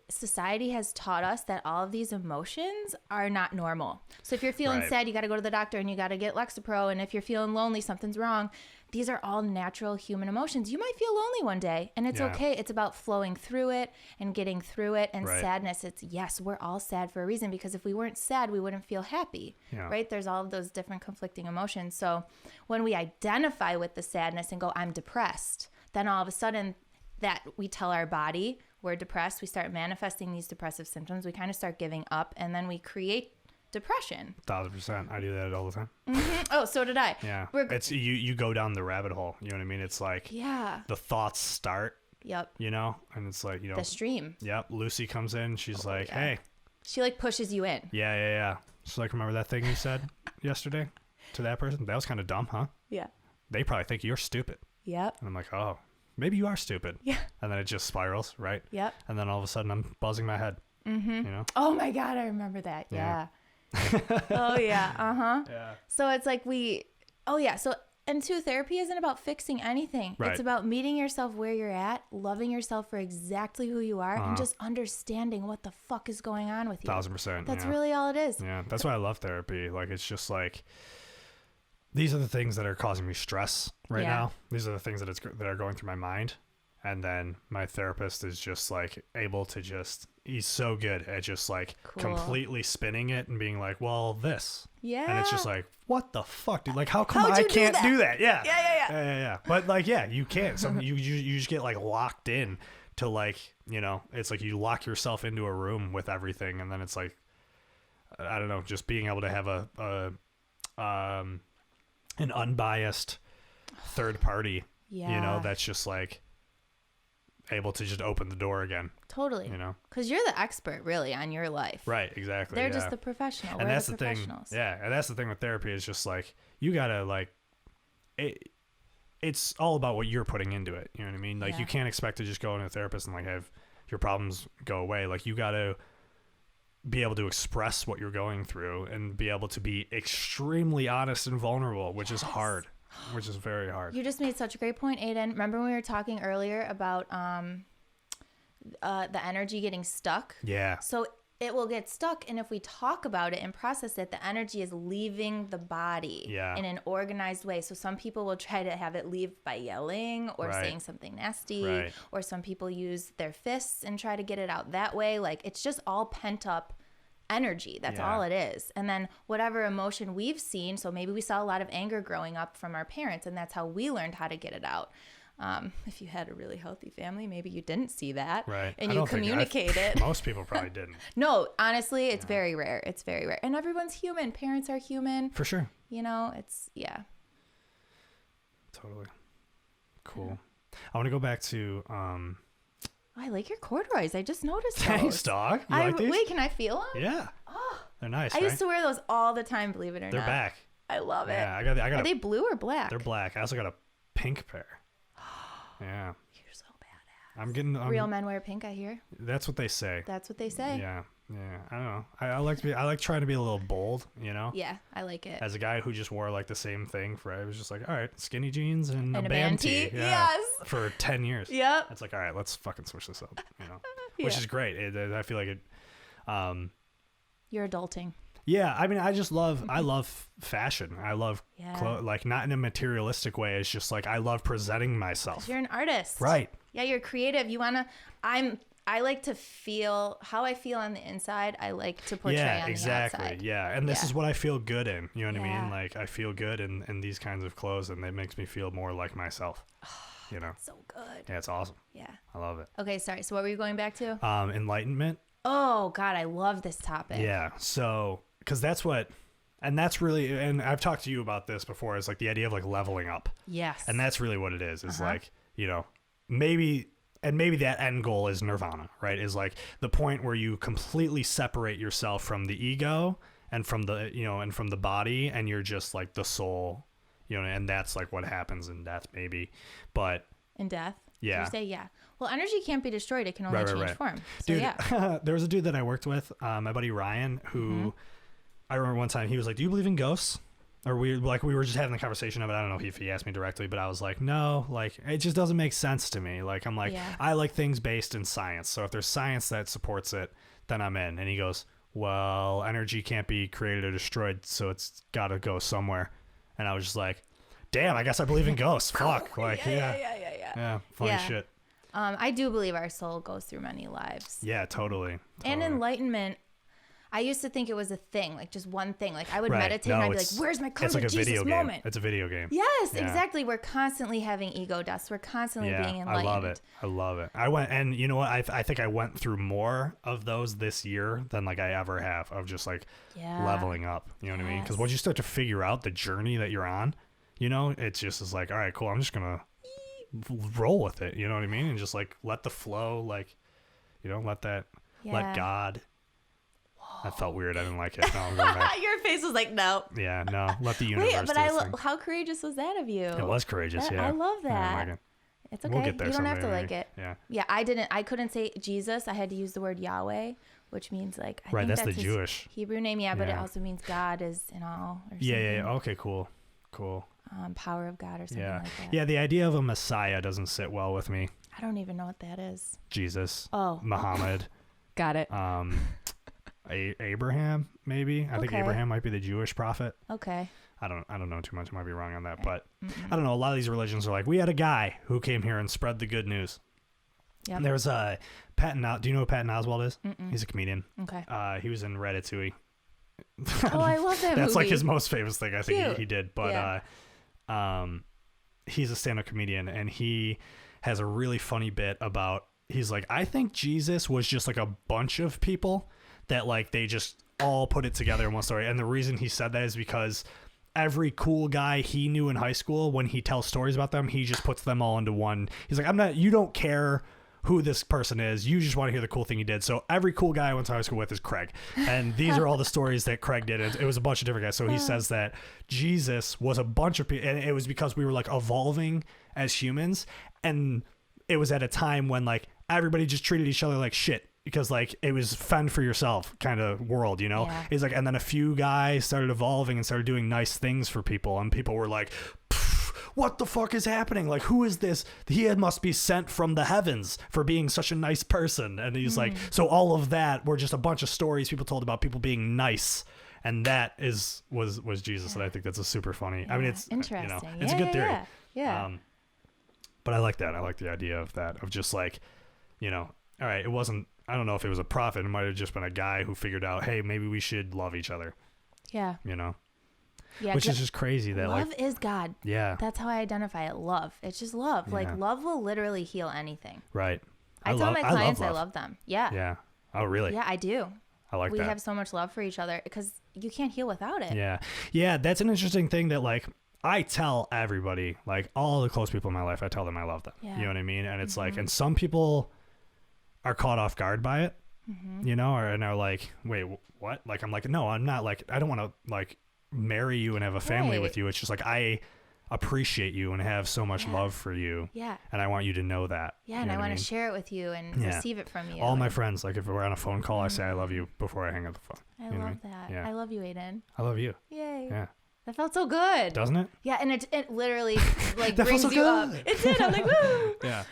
society has taught us that all of these emotions are not normal. So if you're feeling sad, you got to go to the doctor and you got to get Lexapro. And if you're feeling lonely, something's wrong. These are all natural human emotions. You might feel lonely one day, and it's okay. It's about flowing through it and getting through it. And sadness, yes, we're all sad for a reason, because if we weren't sad, we wouldn't feel happy, right? There's all of those different conflicting emotions. So when we identify with the sadness and go, I'm depressed, then all of a sudden that we tell our body we're depressed, we start manifesting these depressive symptoms, we kind of start giving up, and then we create depression. 1,000%. I do that all the time. Mm-hmm. Oh, so did I. Yeah. It's you go down the rabbit hole. You know what I mean? It's like the thoughts start. Yep. And it's like, the stream. Yep. Lucy comes in. She's like, hey. She like pushes you in. Yeah. She's like, remember that thing you said yesterday to that person? That was kind of dumb, huh? Yeah. They probably think you're stupid. Yep. And I'm like, oh, maybe you are stupid. Yeah. And then it just spirals, right? Yep. And then all of a sudden I'm buzzing my head. Mm-hmm. Oh my God, I remember that. Yeah. Oh yeah. Yeah. So it's like and therapy isn't about fixing anything. It's about meeting yourself where you're at, loving yourself for exactly who you are, and just understanding what the fuck is going on with you. 1,000%. That's really all it is. Yeah. That's why I love therapy. Like, it's just like, these are the things that are causing me stress right now. These are the things that are going through my mind. And then my therapist is just like able to he's so good at just like completely spinning it and being like, well, this. Yeah. And it's just like, what the fuck, dude? Like, how come I can't do that? Yeah. Yeah. But like, you can't. You just get like locked in to like, it's like you lock yourself into a room with everything. And then it's like, I don't know, just being able to have an unbiased third party, that's just like able to just open the door again. Totally. Because you're the expert really on your life. Right, exactly. They're just the professional. And that's the thing. Yeah, and that's the thing with therapy is just like, you gotta like, it's all about what you're putting into it. You know what I mean? Like, you can't expect to just go into a therapist and like have your problems go away. Like, you gotta be able to express what you're going through and be able to be extremely honest and vulnerable, which is hard. Which is very hard. You just made such a great point, Aiden. Remember when we were talking earlier about the energy getting stuck? Yeah. So it will get stuck. And if we talk about it and process it, the energy is leaving the body in an organized way. So some people will try to have it leave by yelling or saying something nasty, or some people use their fists and try to get it out that way. Like, it's just all pent up energy. That's all it is. And then whatever emotion we've seen, so maybe we saw a lot of anger growing up from our parents, and that's how we learned how to get it out. If you had a really healthy family, maybe you didn't see that, and you communicate it. Most people probably didn't. No, honestly, it's very rare. It's very rare, and everyone's human. Parents are human, for sure. You know, it's totally cool. I want to go back to. I like your corduroys. I just noticed those. Thanks, dog. You like these? Wait, can I feel them? Yeah. Oh, they're nice. I used to wear those all the time. Believe it or not, they're back. I love it. Yeah, I got. Are they blue or black? They're black. I also got a pink pair. Yeah. You're so badass. I'm real men wear pink, I hear. That's what they say. That's what they say. Yeah. I don't know. I like trying to be a little bold, you know? Yeah, I like it. As a guy who just wore like the same thing I was just like, all right, skinny jeans and a band tee. Yeah, yes. For 10 years. Yep. It's like, all right, let's fucking switch this up, you know? Which is great. I feel like it. You're adulting. Yeah, I mean, I love fashion. I love like not in a materialistic way. It's just like I love presenting myself. You're an artist, right? Yeah, you're creative. I like to feel how I feel on the inside. I like to portray on the outside. Yeah, and this is what I feel good in. You know what I mean? Like I feel good in these kinds of clothes, and it makes me feel more like myself. You know? So good. Yeah, it's awesome. Yeah, I love it. Okay, sorry. So what were you going back to? Enlightenment. Oh God, I love this topic. Yeah. So. Because that's really, and I've talked to you about this before, is like the idea of like leveling up. Yes. And that's really what it is. It's like, you know, maybe that end goal is nirvana, right? Is like the point where you completely separate yourself from the ego and from the, you know, and from the body, and you're just like the soul, you know, and that's like what happens in death, maybe. But in death? Yeah. Did you say yeah? Well, energy can't be destroyed. It can only change form. So, dude, yeah. There was a dude that I worked with, my buddy Ryan, who I remember one time he was like, "Do you believe in ghosts?" Or we were just having the conversation of it. I don't know if he asked me directly, but I was like, "No, like it just doesn't make sense to me." Like I'm like, I like things based in science. So if there's science that supports it, then I'm in. And he goes, "Well, energy can't be created or destroyed, so it's got to go somewhere." And I was just like, "Damn, I guess I believe in ghosts." Fuck, like yeah, funny shit. I do believe our soul goes through many lives. Yeah, totally. And enlightenment, I used to think it was a thing, like just one thing. Like I would meditate and I'd be like, where's my come to Jesus moment? It's a video game. Yes, exactly. We're constantly having ego deaths. We're constantly being enlightened. I love it. I went, and you know what? I think I went through more of those this year than like I ever have, of just like leveling up. You know what I mean? Because once you start to figure out the journey that you're on, you know, it's just is like, all right, cool. I'm just going to roll with it. You know what I mean? And just like let the flow, like, you know, let God. That felt weird. I didn't like it. No, I'm going back. Your face was like, no. Yeah, no. Let the universe. Wait, but how courageous was that of you? It was courageous. Yeah, I love that. Yeah, it's okay. We'll get there. You don't have to like it. Yeah. Yeah, I couldn't say Jesus. I had to use the word Yahweh, which means like I think that's the Jewish Hebrew name. Yeah, but it also means God is in all. Or something. Yeah. Okay. Cool. Power of God or something like that. Yeah. The idea of a Messiah doesn't sit well with me. I don't even know what that is. Jesus. Oh. Muhammad. Got it. Abraham, maybe. I think Abraham might be the Jewish prophet. Okay. I don't know too much. I might be wrong on that, but I don't know. A lot of these religions are like, we had a guy who came here and spread the good news. Yeah. And there's Patton. Do you know who Patton Oswalt is? Mm-mm. He's a comedian. Okay. He was in Ratatouille. Oh, I love that movie. That's like his most famous thing. I think he did. But he's a stand-up comedian, and he has a really funny bit about. He's like, I think Jesus was just like a bunch of people that like they just all put it together in one story. And the reason he said that is because every cool guy he knew in high school, when he tells stories about them, he just puts them all into one. He's like, you don't care who this person is. You just want to hear the cool thing he did. So every cool guy I went to high school with is Craig. And these are all the stories that Craig did. It was a bunch of different guys. So he says that Jesus was a bunch of people, and it was because we were like evolving as humans. And it was at a time when like everybody just treated each other like shit. Because like it was fend for yourself kind of world, you know. He's like, and then a few guys started evolving and started doing nice things for people, and people were like, what the fuck is happening? Like, who is this? He must be sent from the heavens for being such a nice person. And he's like, so all of that were just a bunch of stories people told about people being nice. And that was Jesus. And I think that's a super funny. I mean, it's interesting. It's a good theory. Yeah. But I like that. I like the idea of that, of just like, all right, it wasn't, I don't know if it was a prophet. It might have just been a guy who figured out, hey, maybe we should love each other. Yeah. Yeah, which is just crazy that love is God. Yeah. That's how I identify it. Love. It's just love. Yeah. Like love will literally heal anything. Right. I tell my clients I love them. Yeah. Yeah. Oh, really? Yeah, I do. I like that. We have so much love for each other because you can't heal without it. Yeah. Yeah. That's an interesting thing that like I tell everybody, like all the close people in my life, I tell them I love them. Yeah. You know what I mean? And it's like, and some people are caught off guard by it, and are like, wait, what? Like, I'm like, no, I'm not like, I don't want to like marry you and have a family with you. It's just like, I appreciate you and have so much love for you. Yeah. And I want you to know that. Yeah. And I want to share it with you and receive it from you. All my friends, like if we're on a phone call, I say, I love you before I hang up the phone. I love that. Yeah. I love you, Aiden. I love you. Yay. Yeah. That felt so good. Doesn't it? Yeah. And it literally like that brings felt so you good. up. It did. I'm like, woo. Yeah.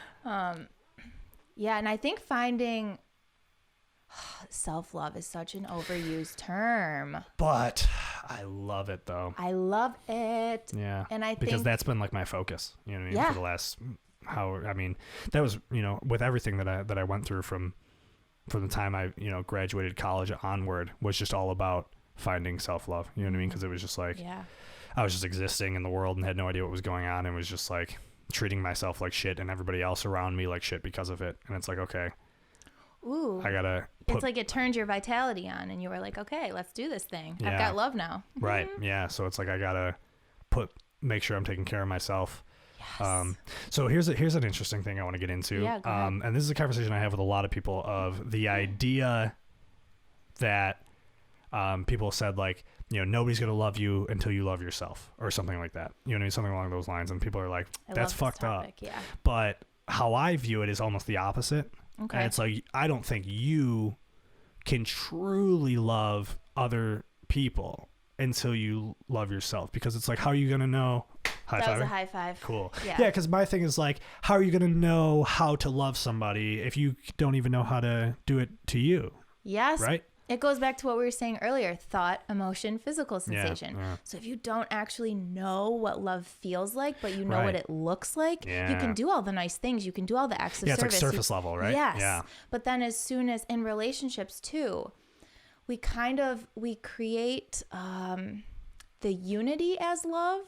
Yeah. And I think finding self-love is such an overused term. But I love it though. I love it. Yeah. And I think because that's been like my focus, you know what I mean? For the last that was, with everything that I went through from the time I, graduated college onward was just all about finding self-love, you know what I mean? Because it was just like, I was just existing in the world and had no idea what was going on and was just like treating myself like shit and everybody else around me like shit because of it. And it's like, okay, ooh, I gotta it's like it turned your vitality on and you were like, okay, let's do this thing. I've got love now. Right. Yeah. So it's like I gotta make sure I'm taking care of myself. Yes. So here's an interesting thing I want to get into. Yeah, go ahead. And this is a conversation I have with a lot of people of the idea that people said like, nobody's gonna love you until you love yourself or something like that. You know what I mean? Something along those lines. And people are like, that's fucked up. Yeah. But how I view it is almost the opposite. Okay. And it's like, I don't think you can truly love other people until you love yourself, because it's like, how are you going to know? That was a high five. Cool. Yeah. Yeah. Cause my thing is like, how are you going to know how to love somebody if you don't even know how to do it to you? Yes. Right. It goes back to what we were saying earlier, thought, emotion, physical sensation. Yeah. So if you don't actually know what love feels like, but you know what it looks like, you can do all the nice things. You can do all the acts of service. Yeah, it's like surface level, right? Yes. Yeah. But then as soon as in relationships too, we create the unity as love.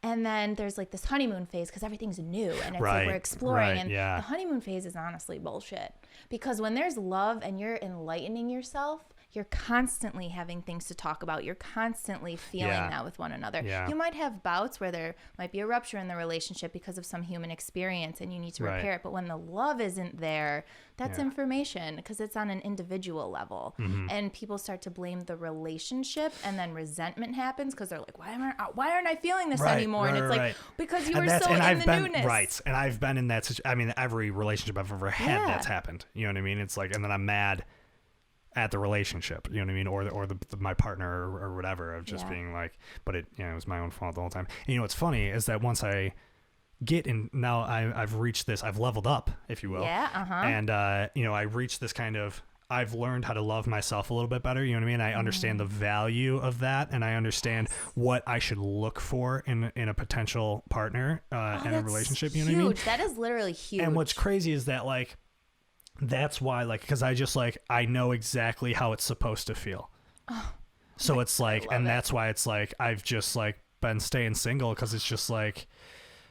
And then there's like this honeymoon phase because everything's new and it's like we're exploring. And the honeymoon phase is honestly bullshit. Because when there's love and you're enlightening yourself, you're constantly having things to talk about. You're constantly feeling that with one another. Yeah. You might have bouts where there might be a rupture in the relationship because of some human experience and you need to repair it. But when the love isn't there, that's information because it's on an individual level. Mm-hmm. And people start to blame the relationship and then resentment happens because they're like, why aren't I feeling this anymore? And it's like, because you were so in the newness. Right. And I've been in that situation. I mean, every relationship I've ever had that's happened. You know what I mean? It's like, and then I'm mad at the relationship, you know what I mean, or my partner or whatever, of just being like, but it was my own fault the whole time. And what's funny is that once I get in, now I've reached this, I've leveled up, if you will. And I reached this kind of, I've learned how to love myself a little bit better, you know what I mean? I understand the value of that, and I understand what I should look for in a potential partner in a relationship, you know what I mean? That is literally huge. And what's crazy is that like, that's why, like, because I just like, I know exactly how it's supposed to feel. So it's like, and that's why it's like, I've just like been staying single because it's just like.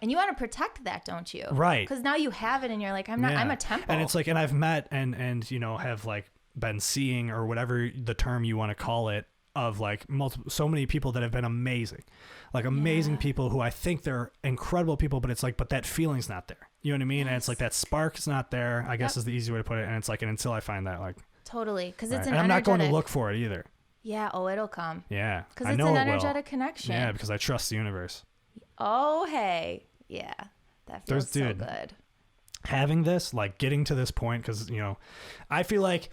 And you want to protect that, don't you? Right. Because now you have it and you're like, I'm a temple. And it's like, and I've met and have like been seeing or whatever the term you want to call it of like so many people that have been amazing, like amazing people who I think they're incredible people, but it's like, but that feeling's not there. You know what I mean? And it's like that spark is not there, I guess is the easy way to put it. And it's like, and until I find that, like, totally. Cause it's and I'm not going to look for it either. Yeah. Oh, it'll come. Yeah. Cause it's an energetic connection. Yeah. Because I trust the universe. Oh, hey. Yeah. That feels so good. Having this, like getting to this point, cause I feel like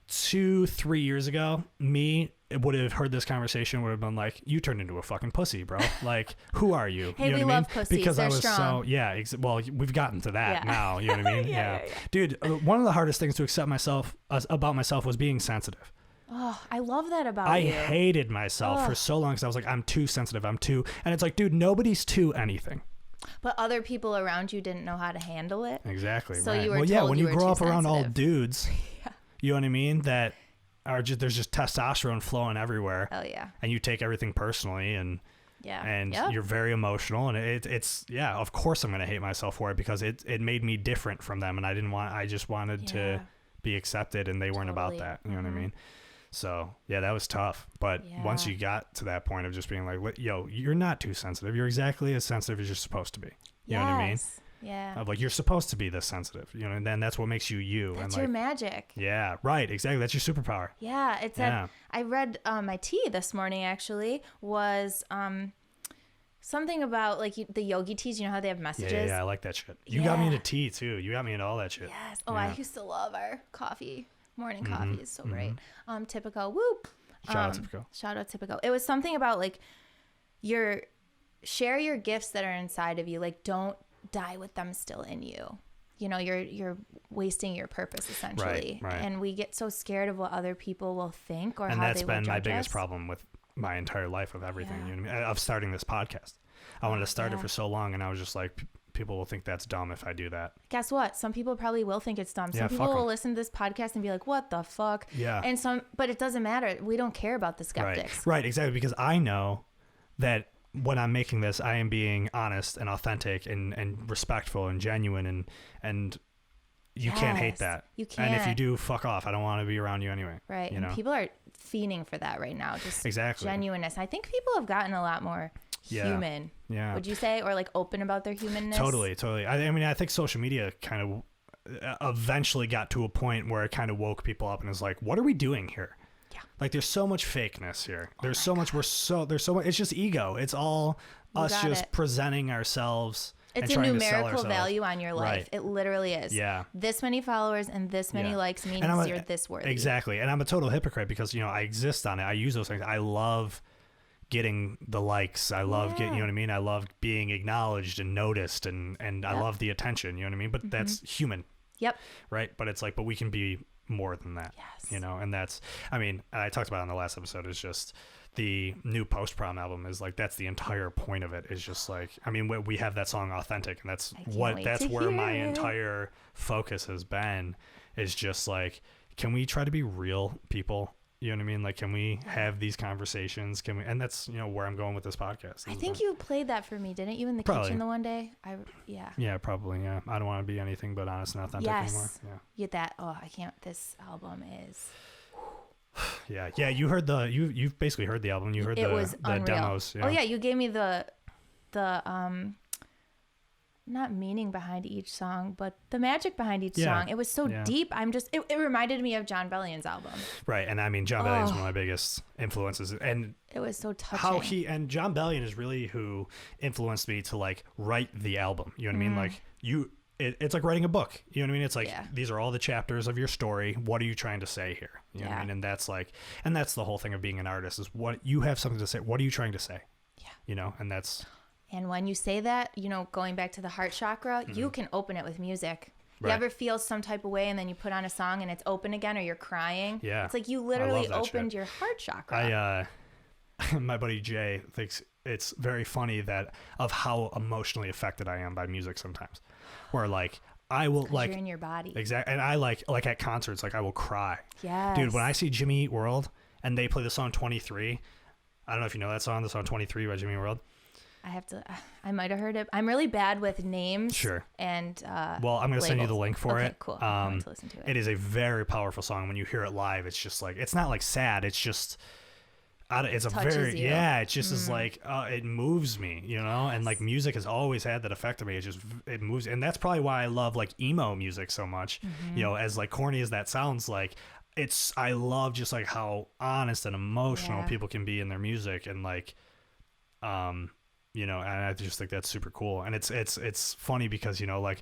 2-3 years ago, me would have heard this conversation would have been like, you turned into a fucking pussy, bro. Like, who are you? Hey, you know we what I love mean? pussies. Because They're I was strong. so, yeah, well, we've gotten to that now. You know what I mean? Yeah. Dude, one of the hardest things to accept about myself was being sensitive. Oh, I love that about I you. hated myself for so long because I was like, I'm too sensitive. And it's like, dude, nobody's too anything. But other people around you didn't know how to handle it. Exactly. So right. you were well, yeah, told when you you were grow too up around all sensitive. dudes, you know what I mean? That are just, there's just testosterone flowing everywhere. Hell yeah. And you take everything personally and you're very emotional, and it's of course I'm going to hate myself for it because it made me different from them, and I just wanted to be accepted, and they weren't about that. You know what I mean? So yeah, that was tough. But once you got to that point of just being like, yo, you're not too sensitive. You're exactly as sensitive as you're supposed to be. You know what I mean? Yeah. Of like, you're supposed to be this sensitive, you know, and then that's what makes you you. That's and your like, magic. Yeah, right. Exactly. That's your superpower. Yeah. It's I read my tea this morning actually was something about like the yogi teas. You know how they have messages? Yeah, I like that shit. You got me into tea too. You got me into all that shit. Yes. Oh, I used to love our coffee. Morning coffee is so great. Typico. Whoop. Shout out Typico. Shout out Typico. It was something about like share your gifts that are inside of you. Like don't die with them still in you. You know, you're wasting your purpose essentially. Right. And we get so scared of what other people will think or and how that's they will been judge my biggest us. problem with my entire life of everything. You know what I mean? Of starting this podcast. I wanted to start it for so long, and I was just like, people will think that's dumb if I do that. Guess what? Some people probably will think it's dumb. Some Yeah, people fuck 'em. will listen to this podcast and be like, "What the fuck?" Yeah. And but it doesn't matter. We don't care about the skeptics. Right, exactly. Because I know that when I'm making this, I am being honest and authentic and respectful and genuine, and you can't hate that. You can't. And if you do, fuck off. I don't want to be around you anyway. Right. You And know? people are fiending for that right now. Just Exactly. genuineness. I think people have gotten a lot more human. Yeah. Would you say? Or like open about their humanness? Totally. I mean, I think social media kind of eventually got to a point where it kind of woke people up and is like, what are we doing here? Yeah. Like there's so much fakeness here. There's so much, there's so much, it's just ego. It's all us just presenting ourselves. It's and a trying to sell numerical ourselves. value on your life. Right. It literally is. Yeah. This many followers and this many likes means you're this worthy. Exactly. And I'm a total hypocrite because, you know, I exist on it. I use those things. I love getting the likes. I love getting, you know what I mean? I love being acknowledged and noticed and I love the attention, you know what I mean? But that's human. Yep. Right. But it's like, but we can be more than that. Yes. You know, and that's, I mean, I talked about it on the last episode, is just the new Post Prom album is like, that's the entire point of it, is just like, I mean, we have that song Authentic, and that's where my entire focus has been, is just like, can we try to be real people? You know what I mean? Like, can we have these conversations? Can we? And that's, you know, where I'm going with this podcast. I think you played that for me, didn't you, in the kitchen the one day? Yeah, probably. Yeah. I don't want to be anything but honest and authentic anymore. Yeah. Get that. Oh, I can't. This album is. Yeah. You heard you've basically heard the album. You heard the demos. Yeah. Oh yeah. You gave me the not meaning behind each song, but the magic behind each song. It was so deep. It reminded me of John Bellion's album. Right. And I mean, John Bellion is one of my biggest influences, and it was so touching. And John Bellion is really who influenced me to like write the album. You know what I mean? Like it's like writing a book. You know what I mean? It's like, these are all the chapters of your story. What are you trying to say here? You know what I mean? And that's like, and that's the whole thing of being an artist, is what you have something to say. What are you trying to say? Yeah. You know, and that's. And when you say that, you know, going back to the heart chakra, you can open it with music. You ever feel some type of way and then you put on a song and it's open again, or you're crying? Yeah. It's like you literally opened your heart chakra. My buddy Jay thinks it's very funny that of how emotionally affected I am by music sometimes, where like I will like you're in your body. Exactly. And I like at concerts, like I will cry. Yes. Dude, when I see Jimmy Eat World and they play the song 23, I don't know if you know that song, the song 23 by Jimmy Eat World. I might have heard it. I'm really bad with names. Sure. And well, I'm going to send you the link for it. Cool. I'm going to listen to it. It is a very powerful song. When you hear it live, it's just like, it's not like sad. It's just, it's a very, you. It just is like, it moves me, you know? And like music has always had that effect on me. It moves. And that's probably why I love like emo music so much, you know, as like corny as that sounds, like I love just like how honest and emotional people can be in their music. And like, you know, and I just think that's super cool. And it's funny because, you know, like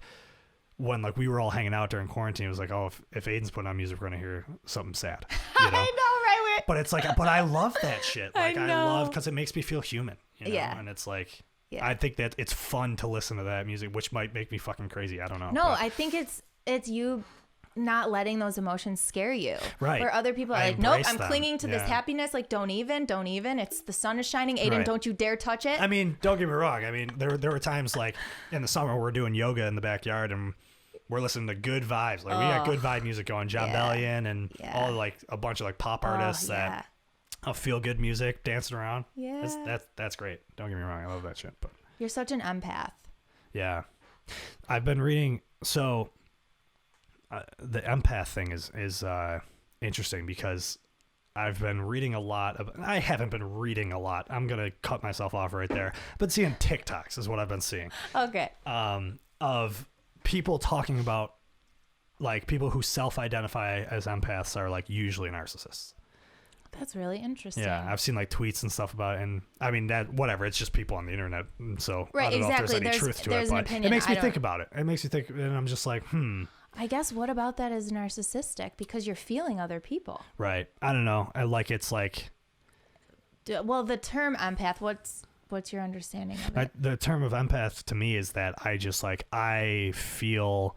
when like we were all hanging out during quarantine, it was like, oh, if Aiden's putting on music, we're going to hear something sad. You know? I know, right? But it's like, but I love that shit. Like I love, because it makes me feel human. You know? Yeah. And it's like, I think that it's fun to listen to that music, which might make me fucking crazy. I don't know. No, I think it's you not letting those emotions scare you. Right. Where other people are I like, nope, I'm embrace them. clinging to this happiness. Like, don't even. It's the sun is shining. Aiden, Right. don't you dare touch it. I mean, don't get me wrong. I mean, there were times like in the summer we're doing yoga in the backyard and we're listening to good vibes. Like we got good vibe music going, John Bellion and all like a bunch of like pop artists that feel good music, dancing around. Yeah. That's great. Don't get me wrong. I love that shit. But You're such an empath. yeah, I've been reading. So the empath thing is interesting because I've been reading a lot of. I haven't been reading a lot. I'm gonna cut myself off right there. But seeing TikToks is what I've been seeing. Okay. Of people talking about like people who self-identify as empaths are like usually narcissists. That's really interesting. Yeah, I've seen like tweets and stuff about it, and I mean that whatever. It's just people on the internet, so right, I don't know if exactly. there's any truth to it, an but opinion. it makes me think about it. It makes me think, and I'm just like, I guess what about that is narcissistic because you're feeling other people. Right. I don't know. I like it's like. Well, the term empath. What's your understanding of it? The term of empath to me is that I just like I feel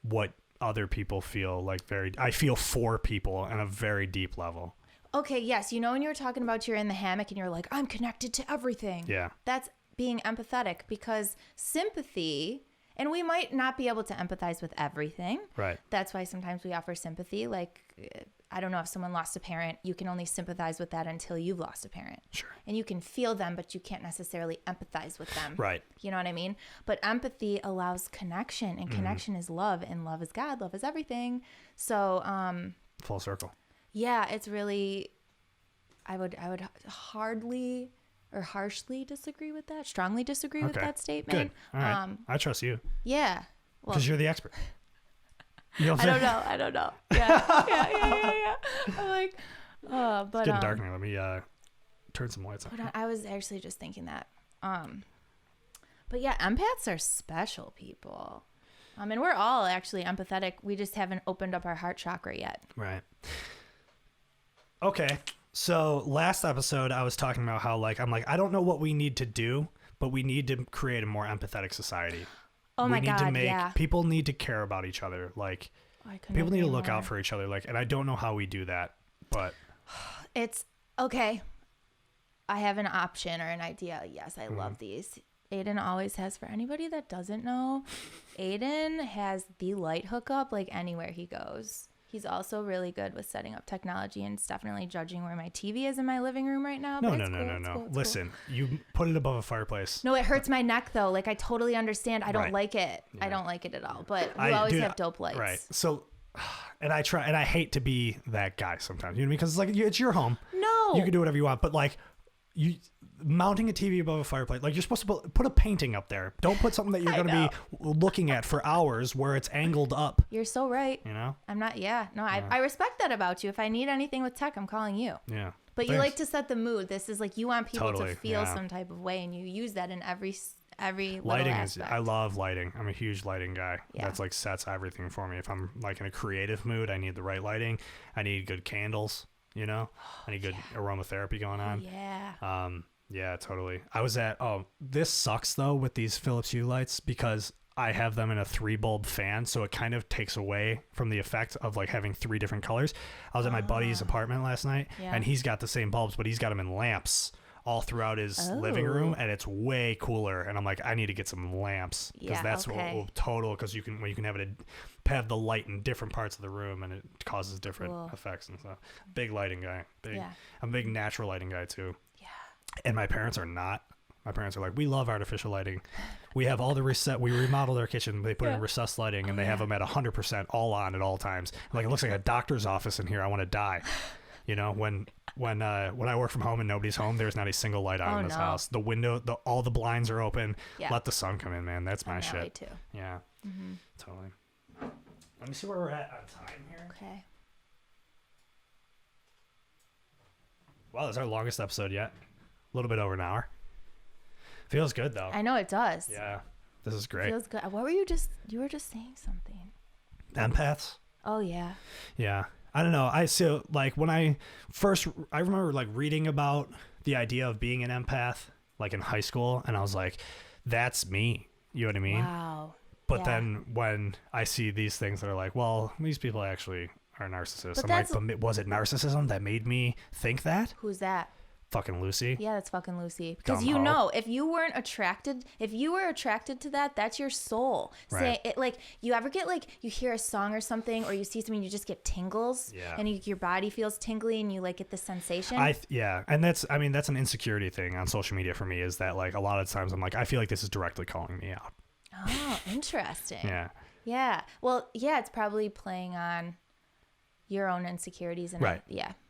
what other people feel like I feel for people on a very deep level. Okay, yes. You know when you were talking about you're in the hammock and you're like, I'm connected to everything. Yeah. That's being empathetic because sympathy, and we might not be able to empathize with everything. Right. That's why sometimes we offer sympathy. Like, I don't know, if someone lost a parent, you can only sympathize with that until you've lost a parent. Sure. And you can feel them, but you can't necessarily empathize with them. Right. You know what I mean? But empathy allows connection, and connection is love, and love is God, love is everything. So, Full circle. yeah, it's really, I would hardly or harshly disagree with that, strongly disagree with that statement. Good. All right. I trust you. Yeah. Well, Because you're the expert. You I don't know. Yeah. I'm like, but it's getting dark now. Let me turn some lights on. I was actually just thinking that. But yeah, empaths are special people. And we're all actually empathetic. We just haven't opened up our heart chakra yet. Right. Okay. So last episode, I was talking about how I'm like, I don't know what we need to do, but we need to create a more empathetic society. Oh my God, people need to care about each other. Like, people need to look out for each other. Like, and I don't know how we do that, but it's okay. I have an option or an idea. Yes, I love these. Aiden always has, for anybody that doesn't know, Aiden has the light hookup like anywhere he goes. He's also really good with setting up technology and it's definitely judging where my TV is in my living room right now. No. Listen, you put it above a fireplace. No, it hurts my neck though. Like I totally understand. I don't like it. Yeah. I don't like it at all. But you always have dope lights. Right. So, and I try, and I hate to be that guy sometimes, you know what I mean? Because it's like, it's your home. No. You can do whatever you want, but like mounting a TV above a fireplace, like you're supposed to put a painting up there. Don't put something that you're going to be looking at for hours where it's angled up. You're so right. You know? I'm not, I respect that about you. If I need anything with tech, I'm calling you. Yeah. But you like to set the mood. This is like you want people totally, to feel some type of way and you use that in every lighting aspect. I love lighting. I'm a huge lighting guy. Yeah. That's like sets everything for me. If I'm like in a creative mood, I need the right lighting. I need good candles, you know? I need good aromatherapy going on. Yeah. Yeah, totally. I was at, this sucks though with these Philips Hue lights because I have them in a 3-bulb fan. So it kind of takes away from the effect of like having 3 different colors. I was at my buddy's apartment last night and he's got the same bulbs, but he's got them in lamps all throughout his living room. And it's way cooler. And I'm like, I need to get some lamps because that's what will total, because you can have the light in different parts of the room and it causes different effects and stuff. Big lighting guy. I'm a big natural lighting guy too. And my parents are not. My parents are like, we love artificial lighting. We have all the we remodeled our kitchen. They put in recessed lighting and they have them at 100% all on at all times. Like, it looks like a doctor's office in here. I want to die. You know, when I work from home and nobody's home, there's not a single light on in this house. The window, all the blinds are open. Yeah. Let the sun come in, man. That's my shit. Too. Yeah, totally. Let me see where we're at on time here. Okay. Wow, this is our longest episode yet. A little bit over an hour. Feels good though. I know it does. Yeah, this is great. Feels good. What were you were just saying something. Empaths. Oh yeah. Yeah, I don't know. I so like when I remember like reading about the idea of being an empath like in high school, and I was like, that's me. You know what I mean? Wow. But then when I see these things that are like, well, these people actually are narcissists. But I'm like, but was it narcissism that made me think that? Who's that? Fucking Lucy. Yeah, that's fucking Lucy. Because Dumb you hoe. know, if you were attracted to that, that's your soul. Right. Say it like you ever get like you hear a song or something, or you see something, you just get tingles, and your body feels tingly, and you like get the sensation. And that's an insecurity thing on social media for me, is that like a lot of times I'm like, I feel like this is directly calling me out. Oh, interesting. Yeah. Yeah. Well, yeah, it's probably playing on your own insecurities and right.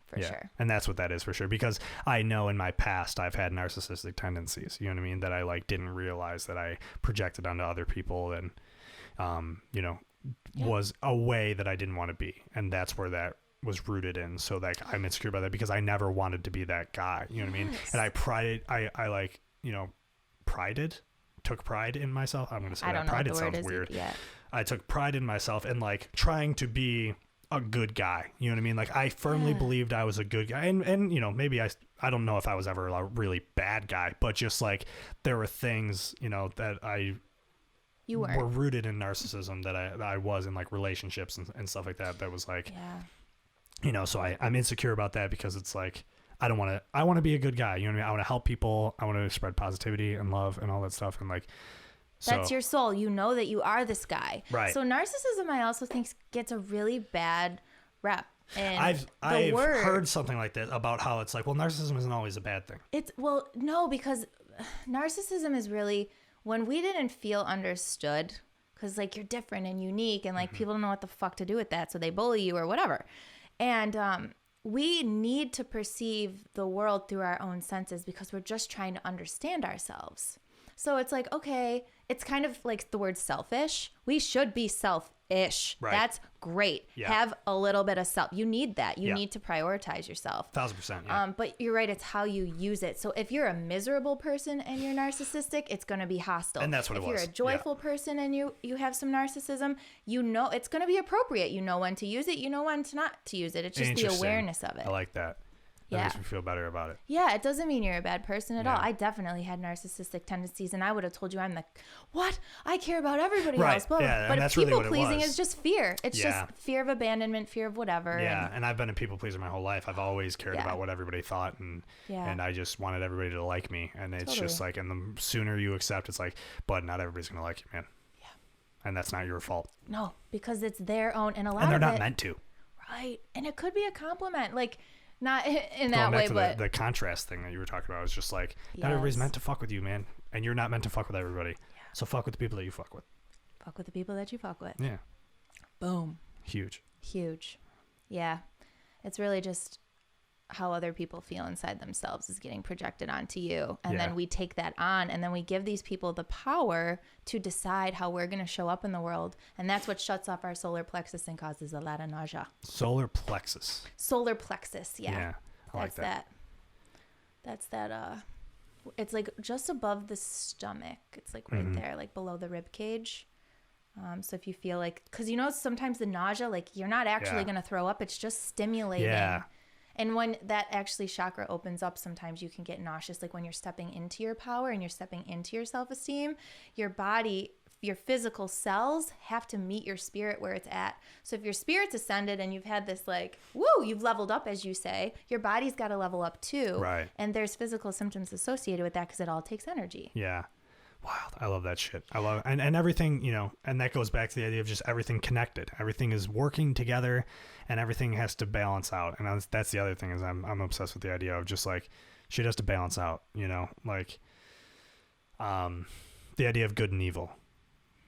For sure. And that's what that is for sure. Because I know in my past I've had narcissistic tendencies, you know what I mean? That I like didn't realize that I projected onto other people, and, was a way that I didn't want to be. And that's where that was rooted in. So like I'm insecure about that because I never wanted to be that guy, you know what I mean? And I took pride in myself. I'm going to say that. Pride, it sounds weird. I took pride in myself and like trying to be a good guy, you know what I mean? Like I firmly believed I was a good guy, and maybe I don't know if I was ever a really bad guy, but just like there were things that were rooted in narcissism that I was in, like relationships and stuff like that was like so I'm insecure about that because it's like I want to be a good guy, you know what I mean? I want to help people, I want to spread positivity and love and all that stuff, and like that's your soul. You know that you are this guy. Right. So narcissism, I also think, gets a really bad rep. And I've heard something like that about how it's like, well, narcissism isn't always a bad thing. No, because narcissism is really when we didn't feel understood, because like you're different and unique, and like people don't know what the fuck to do with that, so they bully you or whatever. And we need to perceive the world through our own senses because we're just trying to understand ourselves. So it's like, okay, it's kind of like the word selfish. We should be selfish. Right. That's great. Yeah. Have a little bit of self. You need that. You need to prioritize yourself. 1,000%. Yeah. But you're right. It's how you use it. So if you're a miserable person and you're narcissistic, it's going to be hostile. And that's what if it was. If you're a joyful person and you have some narcissism, it's going to be appropriate. You know when to use it. You know when to not to use it. It's just the awareness of it. I like that. That makes me feel better about it. Yeah, it doesn't mean you're a bad person at all. I definitely had narcissistic tendencies, and I would have told you I'm like, what? I care about everybody else. But, yeah, but that's people really what pleasing it was. is just fear. It's just fear of abandonment, fear of whatever. Yeah, and I've been a people pleaser my whole life. I've always cared about what everybody thought, and I just wanted everybody to like me. And it's just like, and the sooner you accept, it's like, but not everybody's gonna like you, man. Yeah, and that's not your fault. No, because it's their own, and they're not meant to. Right, and it could be a compliment, like. Not in Going that way, back to but the contrast thing that you were talking about is just like not everybody's meant to fuck with you, man, and you're not meant to fuck with everybody. Yeah. So fuck with the people that you fuck with. Fuck with the people that you fuck with. Yeah. Boom. Huge. Yeah, it's really just how other people feel inside themselves is getting projected onto you, and then we take that on, and then we give these people the power to decide how we're going to show up in the world, and that's what shuts off our solar plexus and causes a lot of nausea. Solar plexus, yeah. I like that. That's that it's like just above the stomach. It's like right there, like below the rib cage. So if you feel like, because sometimes the nausea, like you're not actually going to throw up, it's just stimulating. Yeah. And when that actually chakra opens up, sometimes you can get nauseous. Like when you're stepping into your power and you're stepping into your self-esteem, your body, your physical cells have to meet your spirit where it's at. So if your spirit's ascended and you've had this like, woo, you've leveled up, as you say, your body's got to level up too. Right. And there's physical symptoms associated with that because it all takes energy. Yeah. Wild. I love that shit. I love and everything, and that goes back to the idea of just everything connected. Everything is working together and everything has to balance out. And that's the other thing is I'm obsessed with the idea of just like shit has to balance out, like the idea of good and evil.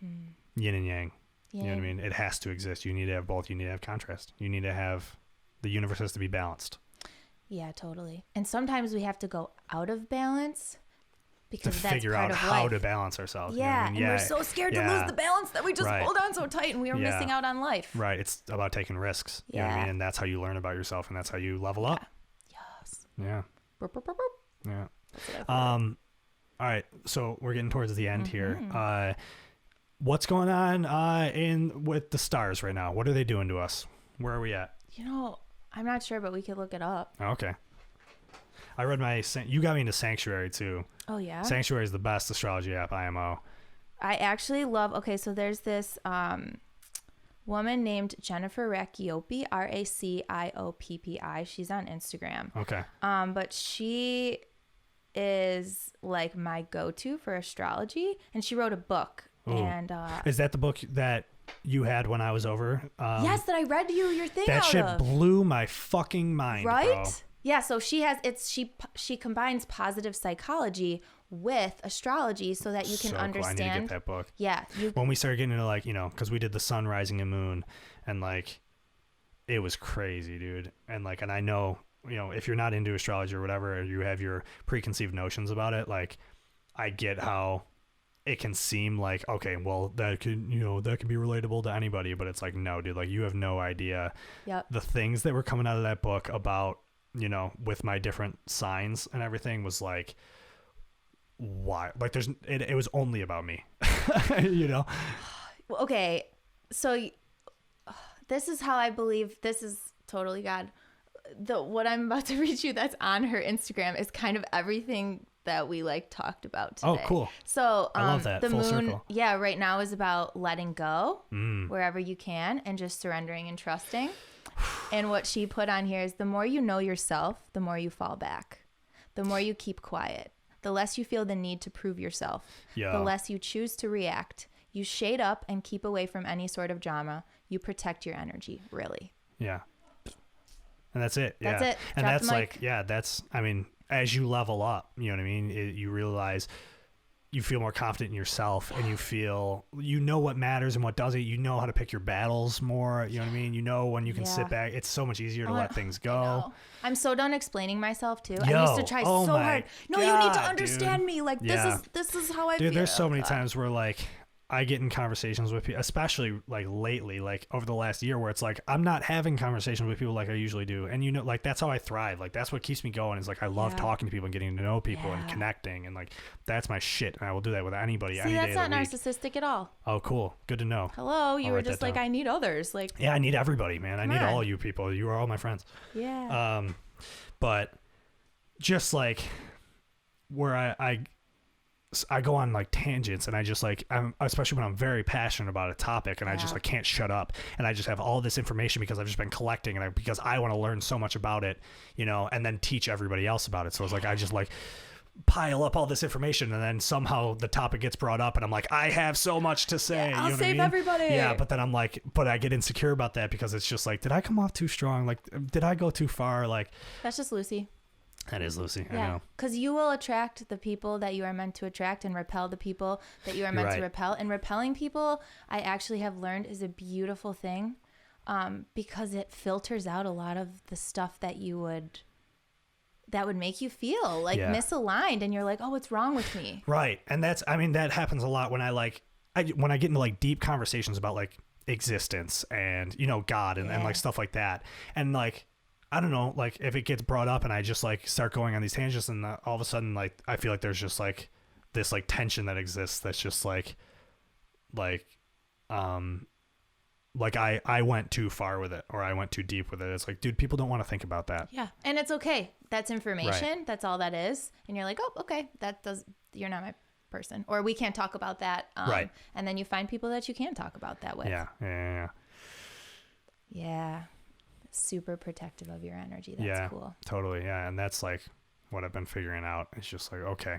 Yin and yang. You know what I mean? It has to exist. You need to have both. You need to have contrast. You need to have the universe has to be balanced. Yeah, totally. And sometimes we have to go out of balance. Because to that's figure part out of how life. to balance ourselves. Yeah, and we're so scared to lose the balance that we just hold on so tight and we are missing out on life. Right. It's about taking risks. You know what I mean? And that's how you learn about yourself and that's how you level up. Yes. Yeah. Burp, burp, burp, burp. Yeah. All right. So we're getting towards the end here. What's going on with the stars right now? What are they doing to us? Where are we at? I'm not sure, but we could look it up. Okay. I read you got me into Sanctuary too. Oh, yeah? Sanctuary is the best astrology app, IMO. I actually love, so there's this woman named Jennifer Racioppi, Racioppi. She's on Instagram. Okay. But she is like my go-to for astrology, and she wrote a book. Ooh. And is that the book that you had when I was over? Yes, that I read your thing that out shit of. Blew my fucking mind, right? Bro. Yeah, so she combines positive psychology with astrology so that you can understand. Cool. I need to get that book. Yeah. When we started getting into because we did the sun, rising, and moon, and it was crazy, dude. And and I know, if you're not into astrology or whatever, or you have your preconceived notions about it, I get how it can seem like, okay, well, that can be relatable to anybody, but it's no, dude, you have no idea. Yep. The things that were coming out of that book about, with my different signs and everything was why? It was only about me, Okay, so this is how I believe this is totally God. What I'm about to read you that's on her Instagram is kind of everything that we talked about today. Oh, cool. So I love that. The Full moon, circle. yeah, right now is about letting go wherever you can and just surrendering and trusting. And what she put on here is the more you know yourself, the more you fall back. The more you keep quiet. The less you feel the need to prove yourself. Yeah. The less you choose to react. You shade up and keep away from any sort of drama. You protect your energy, really. Yeah. And that's it. Yeah. That's it. And Drop that's as you level up, you know what I mean? You realize you feel more confident in yourself, and you feel, what matters and what doesn't. You know how to pick your battles more. You know what I mean? When you can sit back. It's so much easier to let things go. I'm so done explaining myself too. Yo, I used to try so hard. No, you need to understand me. Yeah. This is how I feel. Dude, there's so many times where I get in conversations with people, especially lately, over the last year, where it's I'm not having conversations with people like I usually do. And that's how I thrive. That's what keeps me going is I love talking to people and getting to know people and connecting. And that's my shit. And I will do that with anybody. See, any that's day not of the week. narcissistic at all. Oh, cool. Good to know. Hello. You were just I need others. Yeah, I need everybody, man. I need all you people. You are all my friends. Yeah. But just where I go on tangents, and I just especially when I'm very passionate about a topic, and I just can't shut up, and I just have all this information because I've just been collecting, and because I want to learn so much about it, and then teach everybody else about it. So it's I just pile up all this information, and then somehow the topic gets brought up, and I'm I have so much to say. I'll save everybody. Yeah, but then I'm but I get insecure about that because it's just did I come off too strong? Did I go too far? That's just Lucy. That is Lucy. Yeah. I know. Because you will attract the people that you are meant to attract and repel the people that you are meant to repel. And repelling people, I actually have learned, is a beautiful thing because it filters out a lot of the stuff that would make you feel misaligned. And you're oh, what's wrong with me? Right. And that happens a lot when when I get into deep conversations about existence and, God and stuff like that. And I don't know, if it gets brought up and I just start going on these tangents, and all of a sudden I feel there's just this tension that exists that's just I went too far with it, or I went too deep with it. It's dude, people don't want to think about that. Yeah. And it's okay. That's information. Right. That's all that is. And you're oh, okay, you're not my person, or we can't talk about that. Right. And then you find people that you can talk about that with. Yeah. Super protective of your energy. That's cool. Totally. Yeah. And that's what I've been figuring out. It's just okay,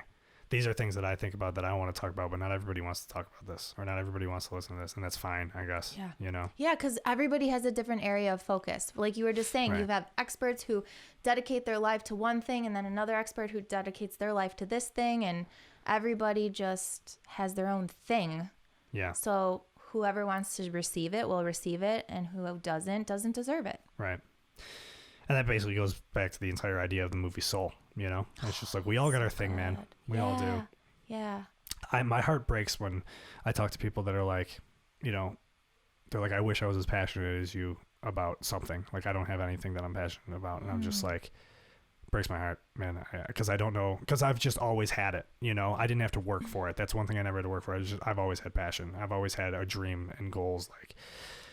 these are things that I think about that I want to talk about, but not everybody wants to talk about this, or not everybody wants to listen to this, and that's fine, I guess. Yeah. Yeah, because everybody has a different area of focus. Like you were just saying, you have experts who dedicate their life to one thing, and then another expert who dedicates their life to this thing, and everybody just has their own thing. Yeah. So whoever wants to receive it will receive it, and who doesn't deserve it. Right. And that basically goes back to the entire idea of the movie Soul. It's just we all got our thing, man. We all do. Yeah. My heart breaks when I talk to people that are they're I wish I was as passionate as you about something. I don't have anything that I'm passionate about, and I'm just breaks my heart, man. Because I don't know, because I've just always had it. I didn't have to work for it. That's one thing I never had to work for. I've always had passion. I've always had a dream and goals.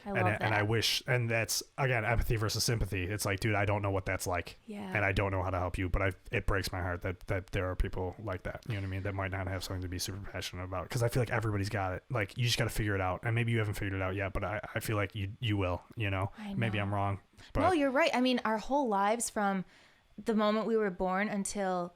I love that. And I wish, and that's again empathy versus sympathy. It's like, dude, I don't know what that's like, and I don't know how to help you, but it breaks my heart that there are people like that. You know what I mean? That might not have something to be super passionate about, because I feel like everybody's got it. Like, you just got to figure it out, and maybe you haven't figured it out yet, but I feel like you will. You know, maybe I'm wrong. But no, you're right. I mean, our whole lives from the moment we were born until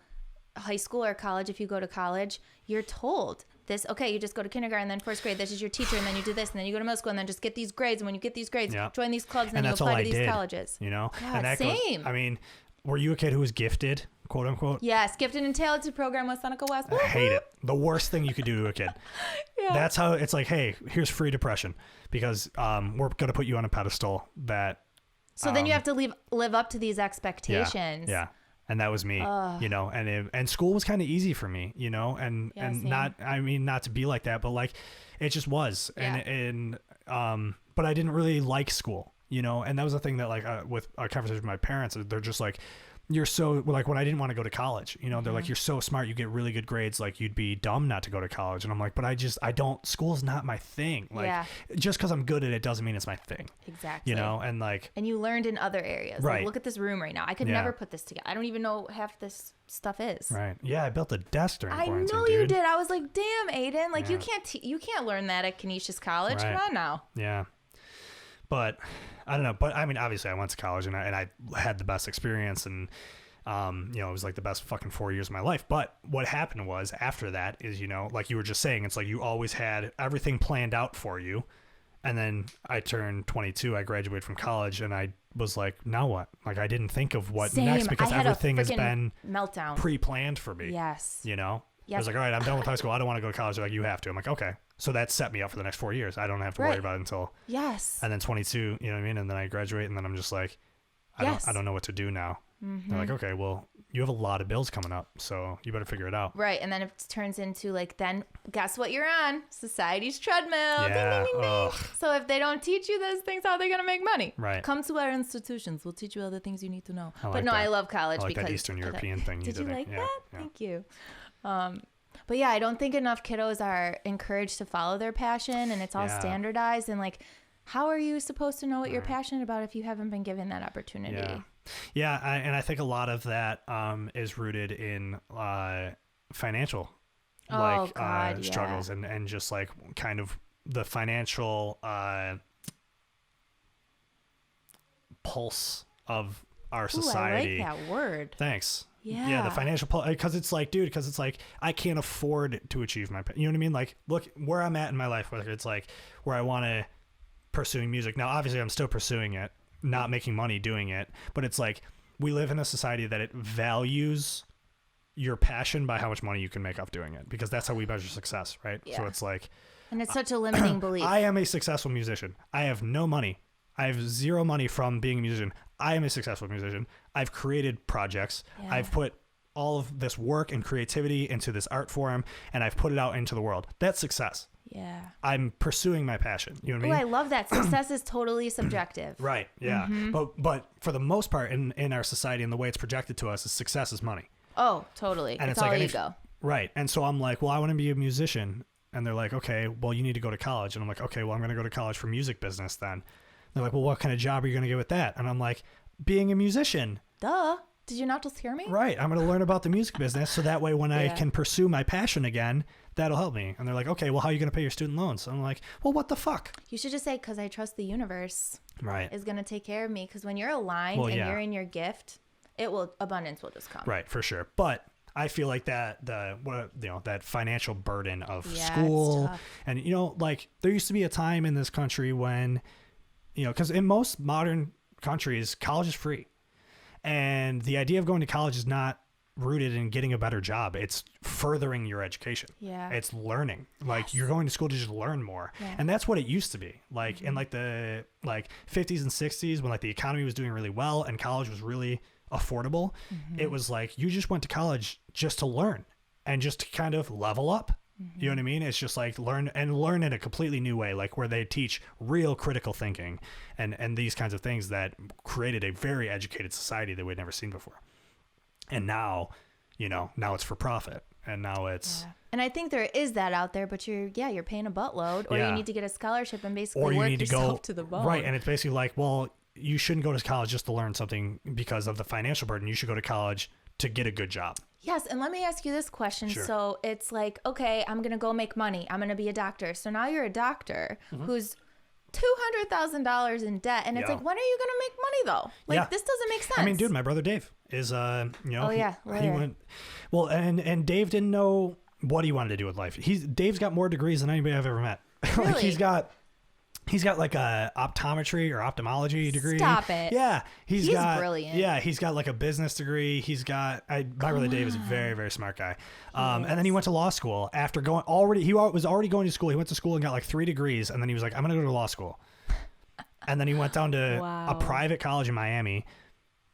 high school or college, if you go to college, you're told this, okay, you just go to kindergarten, then first grade, this is your teacher, and then you do this, and then you go to middle school, and then just get these grades, and when you get these grades, join these clubs, and then you apply to these colleges. You know? Yeah, and that same. I mean, were you a kid who was gifted, quote unquote? Yes, gifted and talented program with Seneca West. I hate it. The worst thing you could do to a kid. That's how it's like, hey, here's free depression, because we're going to put you on a pedestal that... So then you have to live up to these expectations. Yeah. And that was me, you know, and school was kind of easy for me, you know, and same. not to be like that, but like, it just was. And but I didn't really like school, you know, and that was the thing that, like, with a conversation with my parents, they're just like, you're so, like, when I didn't want to go to college, you know, they're like, you're so smart, you get really good grades, like, you'd be dumb not to go to college. And I'm like, but I don't, school's not my thing. Like, just because I'm good at it doesn't mean it's my thing. Exactly. You know, and like. And you learned in other areas. Right. Like, look at this room right now. I could never put this together. I don't even know half this stuff is. Right. Yeah, I built a desk during quarantine, I know dude. you did. I was like, damn, Aiden. Like, you can't learn that at Canisius College. Right. Come on now. Yeah. But I don't know. But I mean, obviously I went to college and I had the best experience, and you know, it was like the best fucking 4 years of my life. But what happened was, after that is, you know, like you were just saying, it's like you always had everything planned out for you. And then I turned 22, I graduated from college, and I was like, now what? Like, I didn't think of what next, because everything has been meltdown pre-planned for me. Yes. You know? I was like, all right, I'm done with high school. I don't want to go to college. They're like, you have to. I'm like, okay. So that set me up for the next 4 years. I don't have to worry about it until. Yes. And then 22, you know what I mean? And then I graduate, and then I'm just like, I don't know what to do now. They're like, okay, well, you have a lot of bills coming up, so you better figure it out. Right. And then it turns into, like, then guess what you're on? Society's treadmill. Yeah. Ding, ding, ding, ding. So if they don't teach you those things, how are they going to make money? Right. Come to our institutions. We'll teach you all the things you need to know. But no, I love college. I like because that Eastern European thing. Did you like that? Yeah. Thank you. But yeah, I don't think enough kiddos are encouraged to follow their passion, and it's all standardized. And, like, how are you supposed to know what you're passionate about if you haven't been given that opportunity? Yeah. And I think a lot of that is rooted in financial struggles and just, like, kind of the financial pulse of our society. I like that word. Thanks. Yeah, the financial, because it's like, dude, because it's like, I can't afford to achieve my, you know what I mean? Like, look where I'm at in my life, whether it's like where I want to pursuing music. Now, obviously I'm still pursuing it, not making money doing it, but it's like, we live in a society that it values your passion by how much money you can make off doing it, because that's how we measure success, right? So it's like, and it's such a limiting belief. I am a successful musician. I have no money. I have zero money from being a musician. I am a successful musician. I've created projects. I've put all of this work and creativity into this art form, and I've put it out into the world. That's success. Yeah. I'm pursuing my passion. You know what I mean? I love that. Success is totally subjective. Right. Yeah. But for the most part in our society, and the way it's projected to us, is success is money. Oh, totally. And it's all like, ego. Right. And so I'm like, well, I want to be a musician. And they're like, okay, well, you need to go to college. And I'm like, okay, well, I'm going to go to college for music business then. They're like, well, what kind of job are you going to get with that? And I'm like, being a musician. Duh. Did you not just hear me? Right. I'm going to learn about the music business, so that way when I can pursue my passion again, that'll help me. And they're like, okay, well, how are you going to pay your student loans? I'm like, well, what the fuck? You should just say, because I trust the universe is going to take care of me. Because when you're aligned and you're in your gift, abundance will just come. Right, for sure. But I feel like that financial burden of school, and, you know, like, there used to be a time in this country when, you know, because in most modern countries, college is free. And the idea of going to college is not rooted in getting a better job. It's furthering your education. Yeah. It's learning. Like, you're going to school to just learn more. Yeah. And that's what it used to be. Like, in like the 50s and 60s, when, like, the economy was doing really well and college was really affordable, it was like, you just went to college just to learn and just to kind of level up. You know what I mean? It's just like learn in a completely new way, like where they teach real critical thinking and these kinds of things that created a very educated society that we'd never seen before. And now, you know, now it's for profit. And now it's... Yeah. And I think there is that out there, but you're paying a buttload, or you need to get a scholarship and basically work yourself to the bone. Right, and it's basically like, well, you shouldn't go to college just to learn something because of the financial burden. You should go to college to get a good job. Yes, and let me ask you this question. Sure. So it's like, okay, I'm going to go make money. I'm going to be a doctor. So now you're a doctor who's $200,000 in debt, and it's like, when are you going to make money though? Like this doesn't make sense. I mean, dude, my brother Dave is he went well, and Dave didn't know what he wanted to do with life. Dave's got more degrees than anybody I've ever met. Really? Like he's got like a optometry or ophthalmology degree. Stop it. Yeah, he's got brilliant. Yeah, he's got like a business degree. My brother Dave is a very, very smart guy. And then he went to law school after he was already going to school. He went to school and got like 3 degrees, and then he was like, I'm gonna go to law school. And then he went down to a private college in Miami,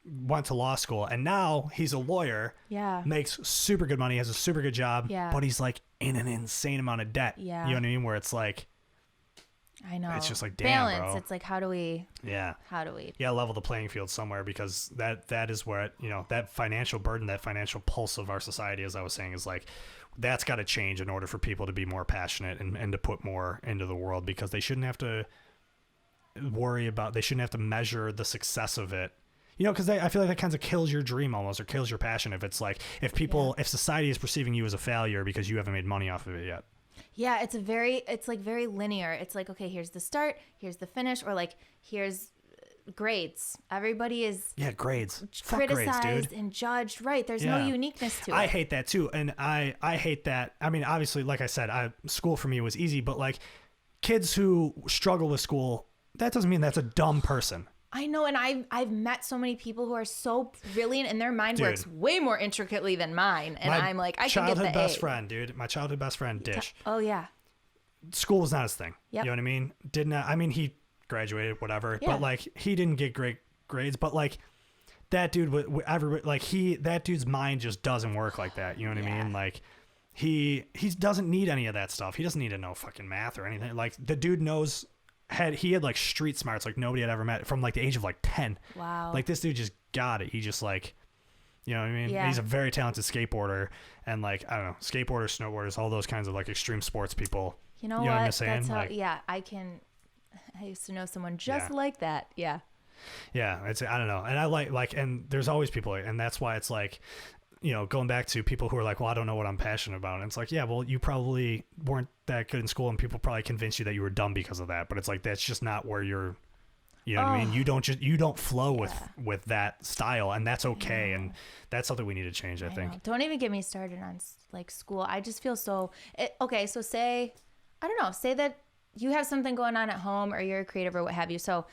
went to law school, and now he's a lawyer. Yeah. Makes super good money, has a super good job. Yeah. But he's like in an insane amount of debt. Yeah. You know what I mean? Where it's like, I know. it's just like, damn, balance. bro. It's like, how do we level the playing field somewhere, because that is where that financial burden, that financial pulse of our society, as I was saying, is like, that's got to change in order for people to be more passionate and to put more into the world, because they shouldn't have to they shouldn't have to measure the success of it. Because I feel like that kind of kills your dream almost, or kills your passion. If it's like, if society is perceiving you as a failure because you haven't made money off of it yet. Yeah, it's like very linear. It's like, okay, here's the start, here's the finish, or like, here's grades. Everybody is grades. criticized, Fuck grades, dude. And judged. Right. There's no uniqueness to it. I hate that too. And I hate that. I mean, obviously, like I said, school for me was easy, but like kids who struggle with school, that doesn't mean that's a dumb person. I know, and I've met so many people who are so brilliant, and their mind works way more intricately than mine. And I'm like, I can get the childhood best friend, dude. My childhood best friend, Dish. Oh yeah. School was not his thing. Yep. You know what I mean? He graduated, whatever, but like he didn't get great grades. But like that dude, that dude's mind just doesn't work like that. You know what I mean? Like he doesn't need any of that stuff. He doesn't need to know fucking math or anything. Like the dude had like street smarts like nobody had ever met from like the age of like 10. Wow. Like this dude just got it. He just like, you know what I mean? Yeah. He's a very talented skateboarder, and like, I don't know, skateboarders, snowboarders, all those kinds of like extreme sports people. You know what I'm saying? That's how, I used to know someone just like that. Yeah. Yeah. I don't know. And I like, and there's always people, and that's why it's like, going back to people who are like, well, I don't know what I'm passionate about. And it's like, yeah, well, you probably weren't that good in school, and people probably convinced you that you were dumb because of that. But it's like, that's just not where you're, you know what I mean? You don't flow with that style, and that's okay. And that's something we need to change, I think. Don't even get me started on like school. I just feel so, okay. So say that you have something going on at home, or you're a creative or what have you. So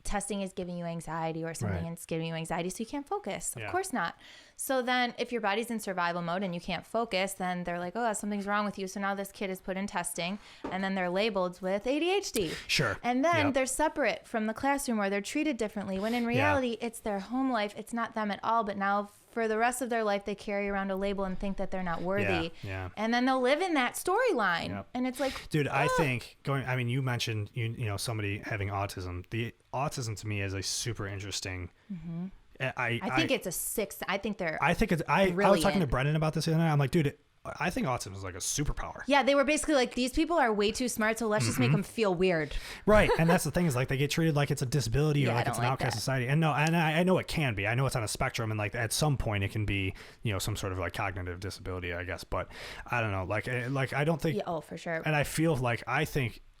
testing is giving you anxiety, or something and it's giving you anxiety, so you can't focus. Of course not. So then if your body's in survival mode and you can't focus, then they're like, oh, something's wrong with you. So now this kid is put in testing, and then they're labeled with ADHD. Sure. And then they're separate from the classroom, or they're treated differently, when in reality, it's their home life. It's not them at all. But now for the rest of their life, they carry around a label and think that they're not worthy. Yeah. And then they'll live in that storyline. Yep. And it's like, dude, I think you mentioned, somebody having autism. The autism to me is a super interesting. Mm-hmm. I think it's a 6. I think they're. I think it's. I was talking to Brendan about this the other night. I'm like, dude, I think autism is like a superpower. Yeah, they were basically like, these people are way too smart, so let's just make them feel weird. Right, and that's the thing, is like they get treated like it's a disability, or like it's an outcast society. And I know it can be. I know it's on a spectrum, and like at some point it can be, some sort of like cognitive disability, I guess. But I don't know. Like I don't think. Yeah, oh, for sure. And I feel like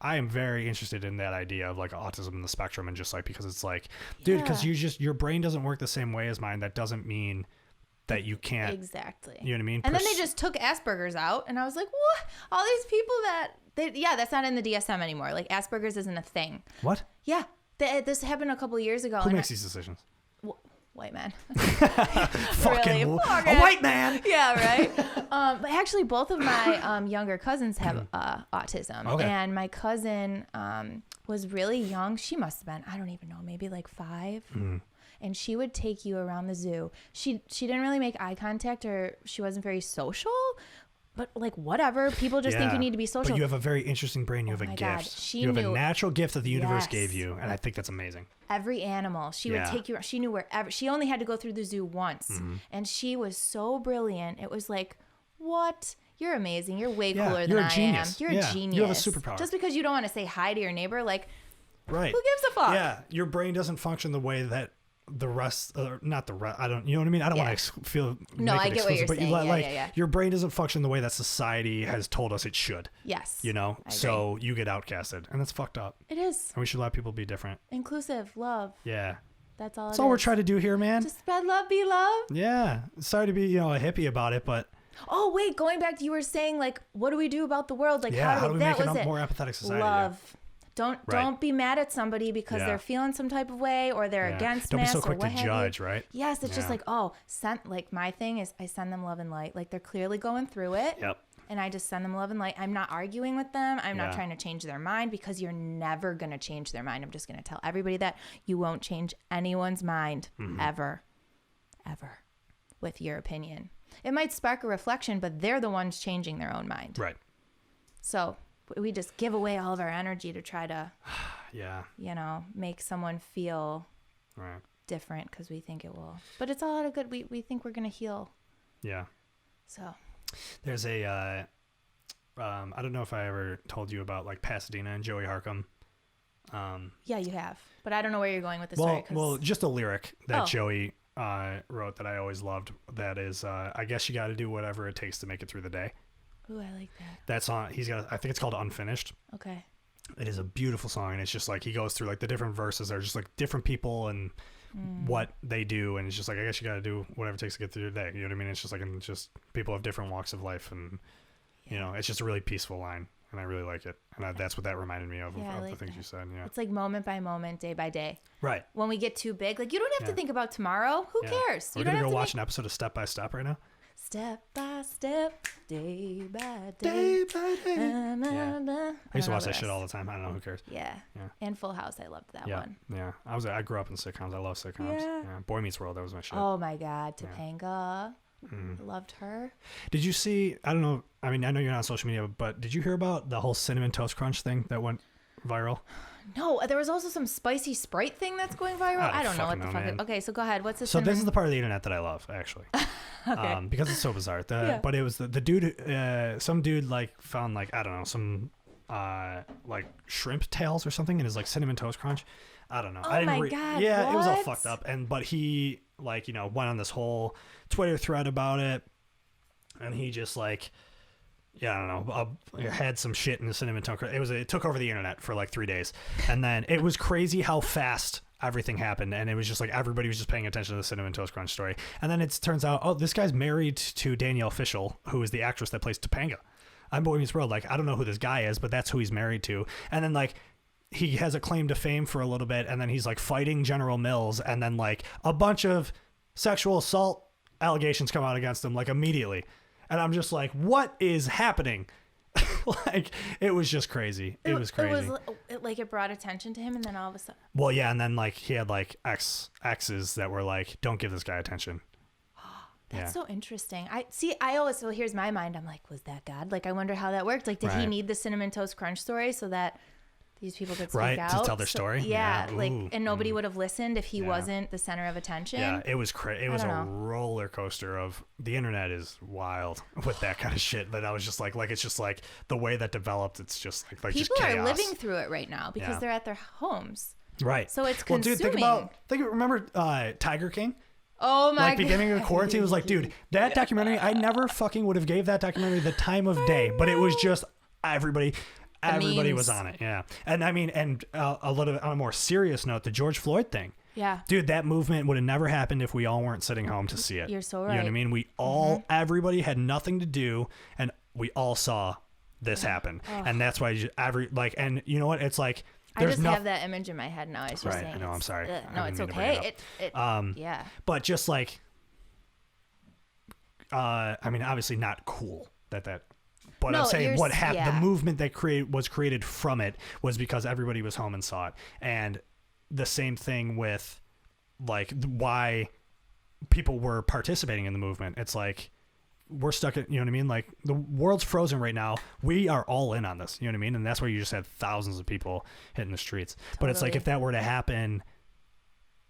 I am very interested in that idea of like autism in the spectrum, and just like, because it's like, dude, because your brain doesn't work the same way as mine. That doesn't mean that you can't. Exactly. You know what I mean? And then they just took Asperger's out, and I was like, what? All these people that's not in the DSM anymore. Like Asperger's isn't a thing. What? Yeah. This happened a couple years ago. Who makes these decisions? White man. Fucking a white man. Yeah, right. But actually, both of my younger cousins have autism. Okay. And my cousin was really young. She must have been, I don't even know, maybe like 5. Mm. And she would take you around the zoo. She didn't really make eye contact, or she wasn't very social. But like, whatever, people just think you need to be social. But you have a very interesting brain. You have a gift. You have a natural gift that the universe gave you, and I think that's amazing. Every animal, she would take you. She knew wherever. She only had to go through the zoo once, and she was so brilliant. It was like, what? You're amazing. You're way Yeah, cooler than you're a I am. genius. You're Yeah, a genius. you have a superpower. Just because you don't want to say hi to your neighbor, like, Right. who gives a fuck? Yeah, your brain doesn't function the way that the rest, not the rest. I don't. You know what I mean? I don't want to feel. No, I get what you're saying. Yeah. Your brain doesn't function the way that society has told us it should. Yes. You know, so you get outcasted, and that's fucked up. It is. And we should let people be different. Inclusive, love. Yeah. That's all. That's all we're trying to do here, man. Just spread love, be love. Yeah. Sorry to be, a hippie about it, but. Oh wait, going back to you were saying like, what do we do about the world? Like, how do we that make was a it. more empathetic society? Love. Yeah. Don't be mad at somebody because they're feeling some type of way or they're against Don't be masks so quick or what to have judge, you. right? Yes, it's just like, like my thing is I send them love and light. Like they're clearly going through it. Yep. And I just send them love and light. I'm not arguing with them. I'm not trying to change their mind because you're never going to change their mind. I'm just going to tell everybody that you won't change anyone's mind ever with your opinion. It might spark a reflection, but they're the ones changing their own mind. Right. So we just give away all of our energy to try to, make someone feel different because we think it will. But it's all out of good. We think we're going to heal. Yeah. So there's a, I don't know if I ever told you about like Pasadena and Joey Harcum. Yeah, you have. But I don't know where you're going with the story. Well, just a lyric that Joey wrote that I always loved. That is, I guess you got to do whatever it takes to make it through the day. Ooh, I like that. That song, I think it's called Unfinished. Okay. It is a beautiful song, and it's just like he goes through like the different verses are just like different people and what they do, and it's just like I guess you got to do whatever it takes to get through the day. You know what I mean? It's just like and just people have different walks of life, and it's just a really peaceful line, and I really like it, and that's what that reminded me of like the things that. you said. Yeah, it's like moment by moment, day by day. Right. When we get too big, like you don't have to think about tomorrow. Who cares? We're gonna go watch an episode of Step by Step right now. Step by step, day by day. day. By day. I used to watch that rest. shit all the time. I don't know, who cares. Yeah. And Full House, I loved that one. Yeah. I grew up in sitcoms. I love sitcoms. Yeah. Boy Meets World, that was my shit. Oh my God, Topanga. I loved her. Did you see, I don't know, I mean, I know you're not on social media, but did you hear about the whole Cinnamon Toast Crunch thing that went viral? No, there was also some spicy Sprite thing that's going viral. I don't know what the fuck. Okay, so go ahead. What's this? So this is the part of the internet that I love, actually. Okay. Because it's so bizarre. But it was the dude, some dude like found like, I don't know, some like shrimp tails or something in his like Cinnamon Toast Crunch. I don't know. Oh my God. Yeah, what? It was all fucked up. But he like, went on this whole Twitter thread about it. And he just like, I don't know, had some shit in the Cinnamon Toast Crunch. It took over the internet for like 3 days. And then it was crazy how fast everything happened, and it was just like everybody was just paying attention to the Cinnamon Toast Crunch story. And then it turns out, this guy's married to Danielle Fishel, who is the actress that plays Topanga on Boy Meets World. Like, I don't know who this guy is, but that's who he's married to. And then like he has a claim to fame for a little bit, and then he's like fighting General Mills, and then like a bunch of sexual assault allegations come out against him like immediately. And I'm just like, what is happening? Like, it was just crazy. It was crazy. It brought attention to him, and then all of a sudden. Well, yeah, and then like he had like exes that were like, don't give this guy attention. That's so interesting. So here's my mind. I'm like, was that God? Like, I wonder how that worked. Like, did he need the Cinnamon Toast Crunch story so that these people could speak out? To tell their story? Yeah, and nobody would have listened if he wasn't the center of attention. Yeah, it was crazy. It was a roller coaster of, the internet is wild with that kind of shit. But I was just like it's just like the way that developed, it's just like people just chaos. are living through it right now because they're at their homes. Right. So it's consuming. Well, dude, remember Tiger King? Oh my God. Like beginning of the quarantine, was like, dude, that documentary, I never fucking would have gave that documentary the time of day, but it was just everybody was on it. Yeah. And I mean, a little bit on a more serious note, the George Floyd thing. Yeah. Dude, that movement would have never happened if we all weren't sitting home to see it. You're so right. You know what I mean? We all, everybody had nothing to do, and we all saw this happen. And that's why and you know what? It's like, I just have that image in my head now. It's just saying. I know. I'm sorry. No, it's okay. Yeah. But just like, I mean, obviously not cool that. But no, I'm saying what happened. The movement that was created from it was because everybody was home and saw it, and the same thing with like why people were participating in the movement. It's like, we're stuck at, you know what I mean? Like, the world's frozen right now. We are all in on this, you know what I mean? And that's why you just had thousands of people hitting the streets. Totally. But it's like, if that were to happen,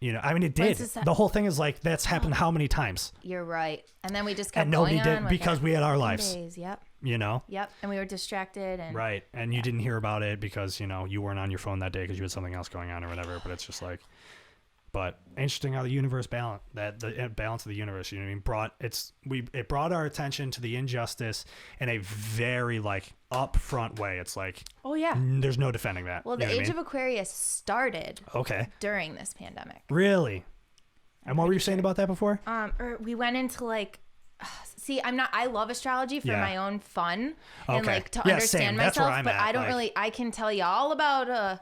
You know, I mean, it did. The whole thing is like, that's happened how many times? You're right. And then we just kept and nobody going on did because we had our lives. days. Yep. You know? Yep. And we were distracted. And right. And you didn't hear about it because, you know, you weren't on your phone that day because you had something else going on or whatever. But it's just like, but interesting how the universe balance, that the balance of the universe, you know what I mean, it brought our attention to the injustice in a very like upfront way. It's like, oh yeah, there's no defending that. Well, the Age of Aquarius started during this pandemic. Really? And what were you saying about that before? Or we went into like, see, I love astrology for my own fun and like to understand myself, but I don't really, I can tell you all about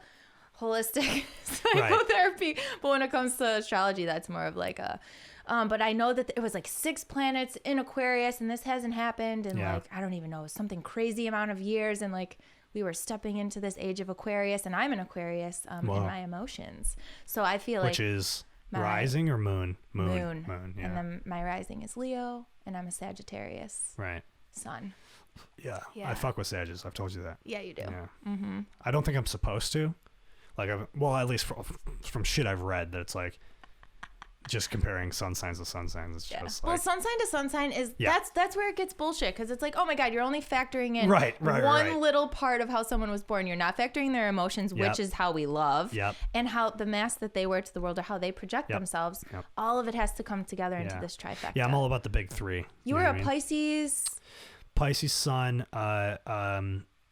holistic psychotherapy, but when it comes to astrology, that's more of like a but I know that it was like 6 planets in Aquarius and this hasn't happened in like, I don't even know, something crazy amount of years, and like we were stepping into this age of Aquarius, and I'm an Aquarius in my emotions, so I feel which is rising or moon, yeah. And then my rising is Leo, and I'm a Sagittarius sun. Yeah, I fuck with Sagittarius. I've told you that. Yeah, you do. Yeah. I don't think I'm supposed to. Like, well, at least from shit I've read, that it's like just comparing sun signs to sun signs. It's just like, well, sun sign to sun sign is that's where it gets bullshit, because it's like, oh my god, you're only factoring in one little part of how someone was born. You're not factoring their emotions, which is how we love, and how the mask that they wear to the world or how they project themselves. All of it has to come together into this trifecta. Yeah, I'm all about the big three. You were a Pisces. Pisces sun.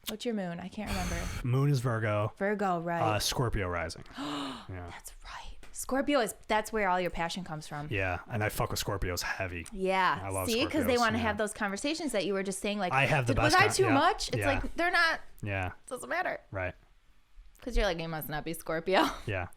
What's your moon? I can't remember. Moon is Virgo. Virgo, right. Scorpio rising. That's right. Scorpio that's where all your passion comes from. Yeah, and I fuck with Scorpios heavy. Yeah. I love See, because they want to have those conversations that you were just saying, like, I have the best. Was I too much? It's like, they're not. Yeah. It doesn't matter. Right. Because you're like, you must not be Scorpio. Yeah.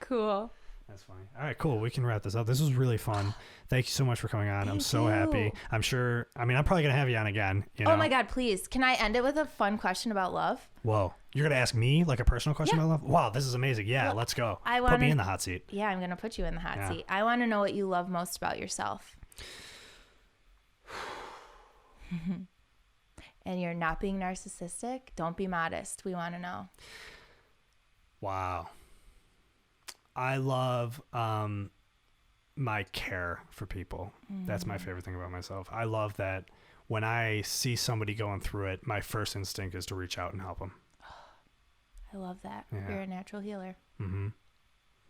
Cool. That's funny. All right, cool. We can wrap this up. This was really fun. Thank you so much for coming on. I'm so happy. I'm sure. I mean, I'm probably going to have you on again. You know? Oh my God, please. Can I end it with a fun question about love? Whoa. You're going to ask me like a personal question about love? Wow, this is amazing. Yeah, well, let's go. Put me in the hot seat. Yeah, I'm going to put you in the hot seat. I want to know what you love most about yourself. And you're not being narcissistic. Don't be modest. We want to know. Wow. I love my care for people. That's my favorite thing about myself. I love that when I see somebody going through it, my first instinct is to reach out and help them. I love that. Yeah. You're a natural healer. Mm-hmm.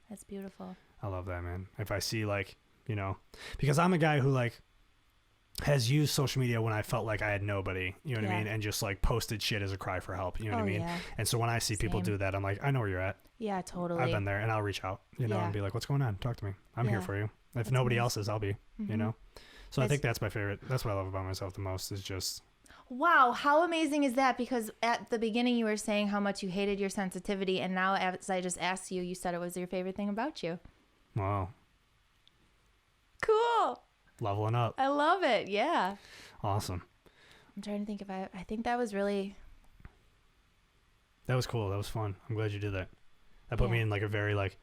That's beautiful. I love that, man. If I see, like, you know, because I'm a guy who, like, has used social media when I felt like I had nobody, you know what I mean? And just like posted shit as a cry for help, you know what I mean? Yeah. And so when I see people do that, I'm like, I know where you're at. Yeah, totally. I've been there, and I'll reach out, you know, and be like, what's going on? Talk to me. I'm here for you. If nobody else is, I'll be, you know? So I think that's my favorite. That's what I love about myself the most, is just. Wow. How amazing is that? Because at the beginning you were saying how much you hated your sensitivity. And now as I just asked you, you said it was your favorite thing about you. Wow. Cool. Leveling up. I love it. Yeah. Awesome. I'm trying to think if I think that was really. That was cool. That was fun. I'm glad you did that. That put me in like a very like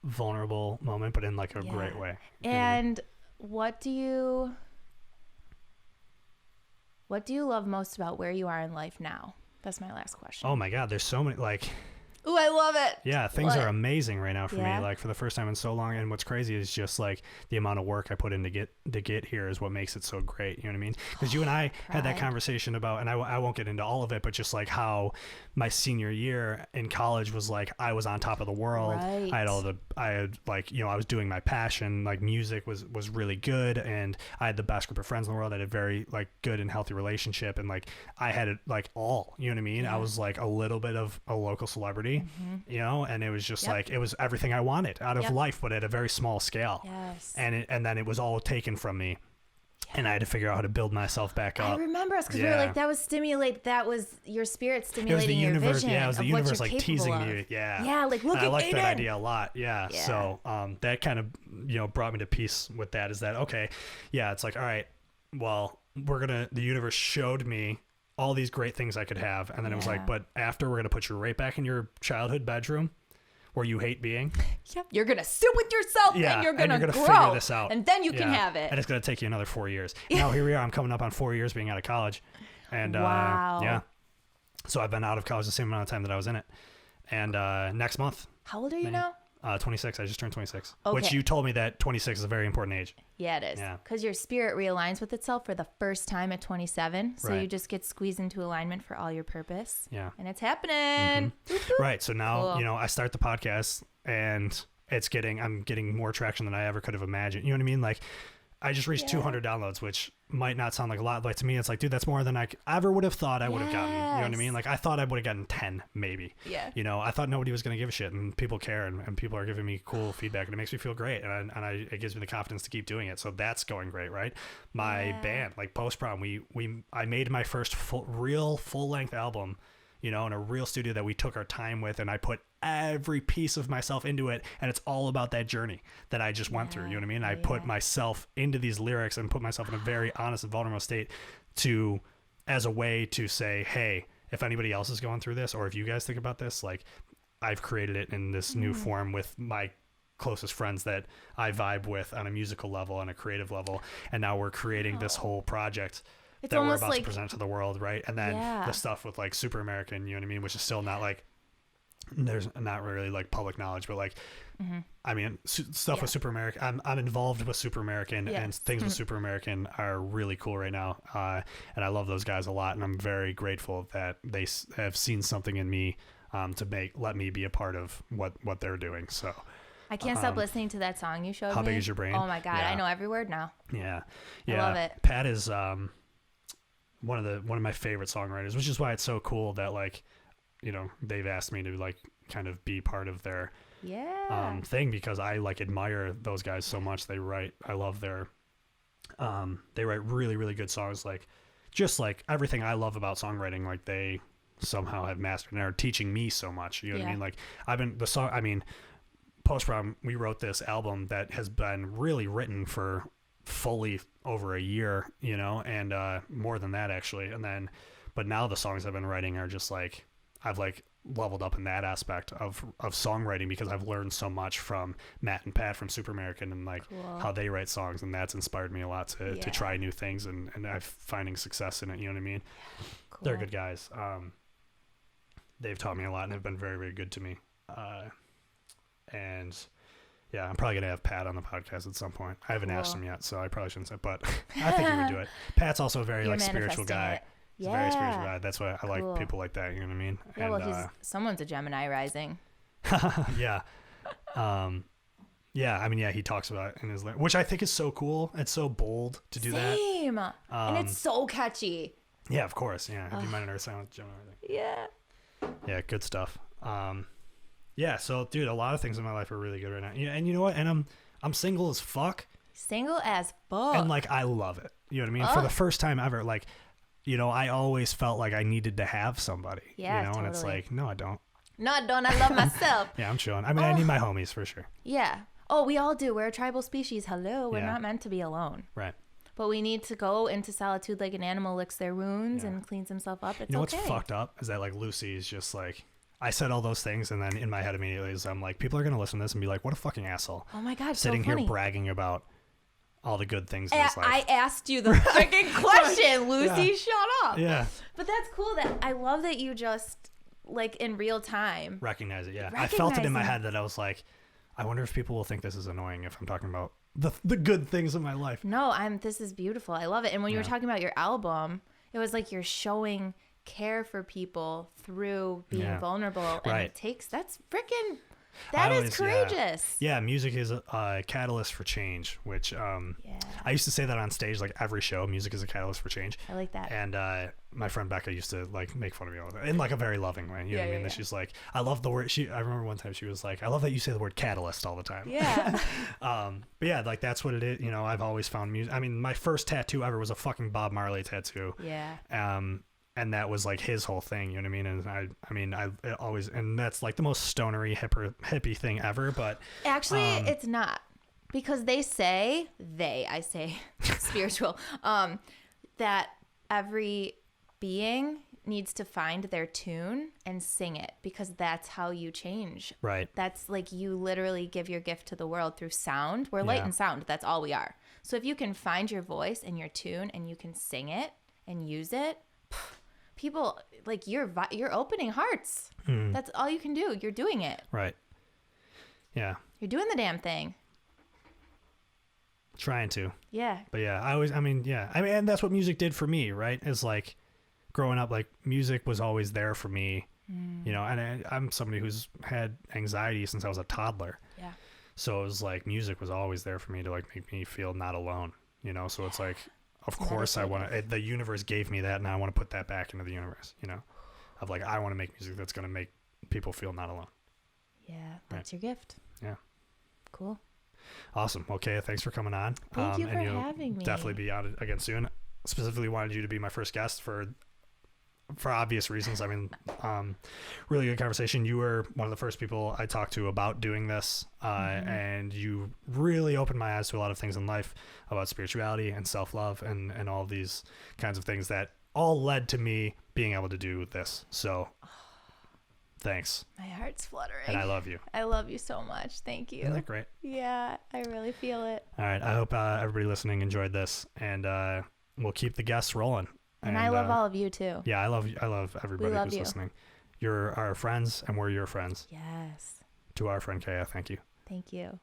vulnerable moment, but in like a great way. And what do you love most about where you are in life now? That's my last question. Oh my God. There's so many, like. Ooh, I love it. Yeah, things are amazing right now for me, like for the first time in so long. And what's crazy is just like the amount of work I put in to get here is what makes it so great. You know what I mean? Because you and I had that conversation about, and I won't get into all of it, but just like how my senior year in college was like, I was on top of the world. Right. I had like, you know, I was doing my passion, like music was really good. And I had the best group of friends in the world. I had a very like good and healthy relationship. And like, I had it like all, you know what I mean? Yeah. I was like a little bit of a local celebrity. You know, and it was just like, it was everything I wanted out of life, but at a very small scale. Yes. And then it was all taken from me. And I had to figure out how to build myself back up. I remember us because we were like, that was your spirit stimulating your vision. Yeah, it was the universe like teasing me. Yeah. Yeah, like look at I like that idea a lot. Yeah. So that kind of, you know, brought me to peace with that, is that, okay, yeah, it's like, all right, well, the universe showed me all these great things I could have. And then it was like, but after, we're going to put you right back in your childhood bedroom where you hate being. Yep. You're going to sit with yourself and you're going to grow. Figure this out. And then you can have it. And it's going to take you another 4 years. Now here we are. I'm coming up on 4 years being out of college. And yeah. So I've been out of college the same amount of time that I was in it. And next month. How old are you now? 26. I just turned 26. Okay. Which you told me that 26 is a very important age. Yeah, it is. Yeah. Because your spirit realigns with itself for the first time at 27. So Right. you just get squeezed into alignment for all your purpose. Yeah. And it's happening. Right. So now, Cool. I start the podcast and I'm getting more traction than I ever could have imagined. You know what I mean? Like, I just reached 200 downloads, which might not sound like a lot, but to me, it's like, dude, that's more than I ever would have thought I would have gotten. You know what I mean? Like, I thought I would have gotten 10, maybe. Yeah. I thought nobody was going to give a shit, and people care, and people are giving me cool feedback, and it makes me feel great, and it gives me the confidence to keep doing it. So that's going great, right? My band, like Post Prom, I made my first full length album, in a real studio that we took our time with, and I put every piece of myself into it, and it's all about that journey that I just went through. You know what I mean? I put myself into these lyrics and put myself in a very honest and vulnerable state as a way to say, hey, if anybody else is going through this, or if you guys think about this, like, I've created it in this new form with my closest friends that I vibe with on a musical level, on a creative level, and now we're creating this whole project It's that we're almost about like, to present to the world, right? And then the stuff with like Super American, you know what I mean, which is still not like, there's not really like public knowledge, but like, I mean, stuff with Super American, I'm involved with Super American, and things with Super American are really cool right now, and I love those guys a lot, and I'm very grateful that they have seen something in me to let me be a part of what they're doing. So I can't stop listening to that song you showed me. How Big Is Your Brain? Oh my God, Yeah. I know every word now. Yeah. I love it. Pat is one of my favorite songwriters, which is why it's so cool that, like, they've asked me to like kind of be part of their thing, because I like admire those guys so much. I love their they write really, really good songs, like just like everything I love about songwriting, like they somehow have mastered and are teaching me so much. You know what I mean? Like Post Prom, we wrote this album that has been really written for fully over a year, and more than that actually. But now the songs I've been writing are just like, I've like leveled up in that aspect of songwriting, because I've learned so much from Matt and Pat from Super American, and like how they write songs, and that's inspired me a lot to try new things, and I'm finding success in it. You know what I mean? Cool. They're good guys. They've taught me a lot and have been very, very good to me. And yeah, I'm probably gonna have Pat on the podcast at some point. I haven't asked him yet, so I probably shouldn't say, but I think he would do it. Pat's also a very You're like spiritual guy. it. He's a very spiritual guy. That's why I like people like that. You know what I mean? Yeah, well, someone's a Gemini rising. Yeah. Yeah, I mean, yeah, he talks about it in his which I think is so cool. It's so bold to do that. Same. And it's so catchy. Yeah, of course. Yeah. Have you mind an Earth Sign with Gemini? Yeah. Yeah, good stuff. Yeah, so dude, a lot of things in my life are really good right now. Yeah, and you know what? And I'm single as fuck. Single as fuck. And like I love it. You know what I mean? For the first time ever, like, I always felt like I needed to have somebody. Yeah, and totally. it's like, no, I don't. No, I don't. I love myself. Yeah, I'm chilling. I mean, I need my homies for sure. Yeah. Oh, we all do. We're a tribal species. Hello. We're Yeah. not meant to be alone. Right. But we need to go into solitude like an animal licks their wounds and cleans himself up. It's You know okay. what's fucked up is that like Lucy is just like, I said all those things, and then in my head immediately is I'm like, people are gonna listen to this and be like, what a fucking asshole. Oh my God, sitting so funny. here bragging about all the good things in his life. I asked you the freaking question, Lucy. Yeah. Shut up. Yeah. But that's cool. That I love that you just like in real time Recognize it. Yeah. I felt it in my head that I was like, I wonder if people will think this is annoying if I'm talking about the good things in my life. No, this is beautiful. I love it. And when you were talking about your album, it was like you're showing care for people through being vulnerable, and that's freaking, that is courageous. Yeah, music is a catalyst for change, which I used to say that on stage, like every show, music is a catalyst for change. I like that. And my friend Becca used to like make fun of me all the time in like a very loving way. You know what I mean? That she's like, I love the word. I remember one time she was like, I love that you say the word catalyst all the time. Yeah. But yeah, like that's what it is. I've always found music. I mean, my first tattoo ever was a fucking Bob Marley tattoo. Yeah. And that was like his whole thing, you know what I mean? And I always, and that's like the most stonery hippie thing ever. But actually, it's not, because I say spiritual, that every being needs to find their tune and sing it, because that's how you change. Right. That's like you literally give your gift to the world through sound. We're light and sound. That's all we are. So if you can find your voice and your tune and you can sing it and use it, people like you're opening hearts. That's all you can do. You're doing it. Right. Yeah. You're doing the damn thing. Trying to. Yeah. But yeah, and that's what music did for me, right? Is like growing up, like music was always there for me, you know, and I'm somebody who's had anxiety since I was a toddler. Yeah. So it was like music was always there for me to like make me feel not alone, you know? So it's like, of course I want to, the universe gave me that and I want to put that back into the universe, you know, of like, I want to make music that's going to make people feel not alone. Yeah. That's your gift. Yeah. Cool. Awesome. Okay. Thanks for coming on. Thank you for having me. Definitely be on it again soon. Specifically wanted you to be my first guest for obvious reasons. I mean, really good conversation. You were one of the first people I talked to about doing this. And you really opened my eyes to a lot of things in life about spirituality and self-love and all these kinds of things that all led to me being able to do this. So thanks. My heart's fluttering. And I love you. I love you so much. Thank you. Isn't that great? Yeah, I really feel it. All right. I hope everybody listening enjoyed this, and we'll keep the guests rolling. And I love all of you too. Yeah, I love everybody love who's you. listening. You're our friends, and we're your friends. Yes. To our friend Kaya, thank you. Thank you.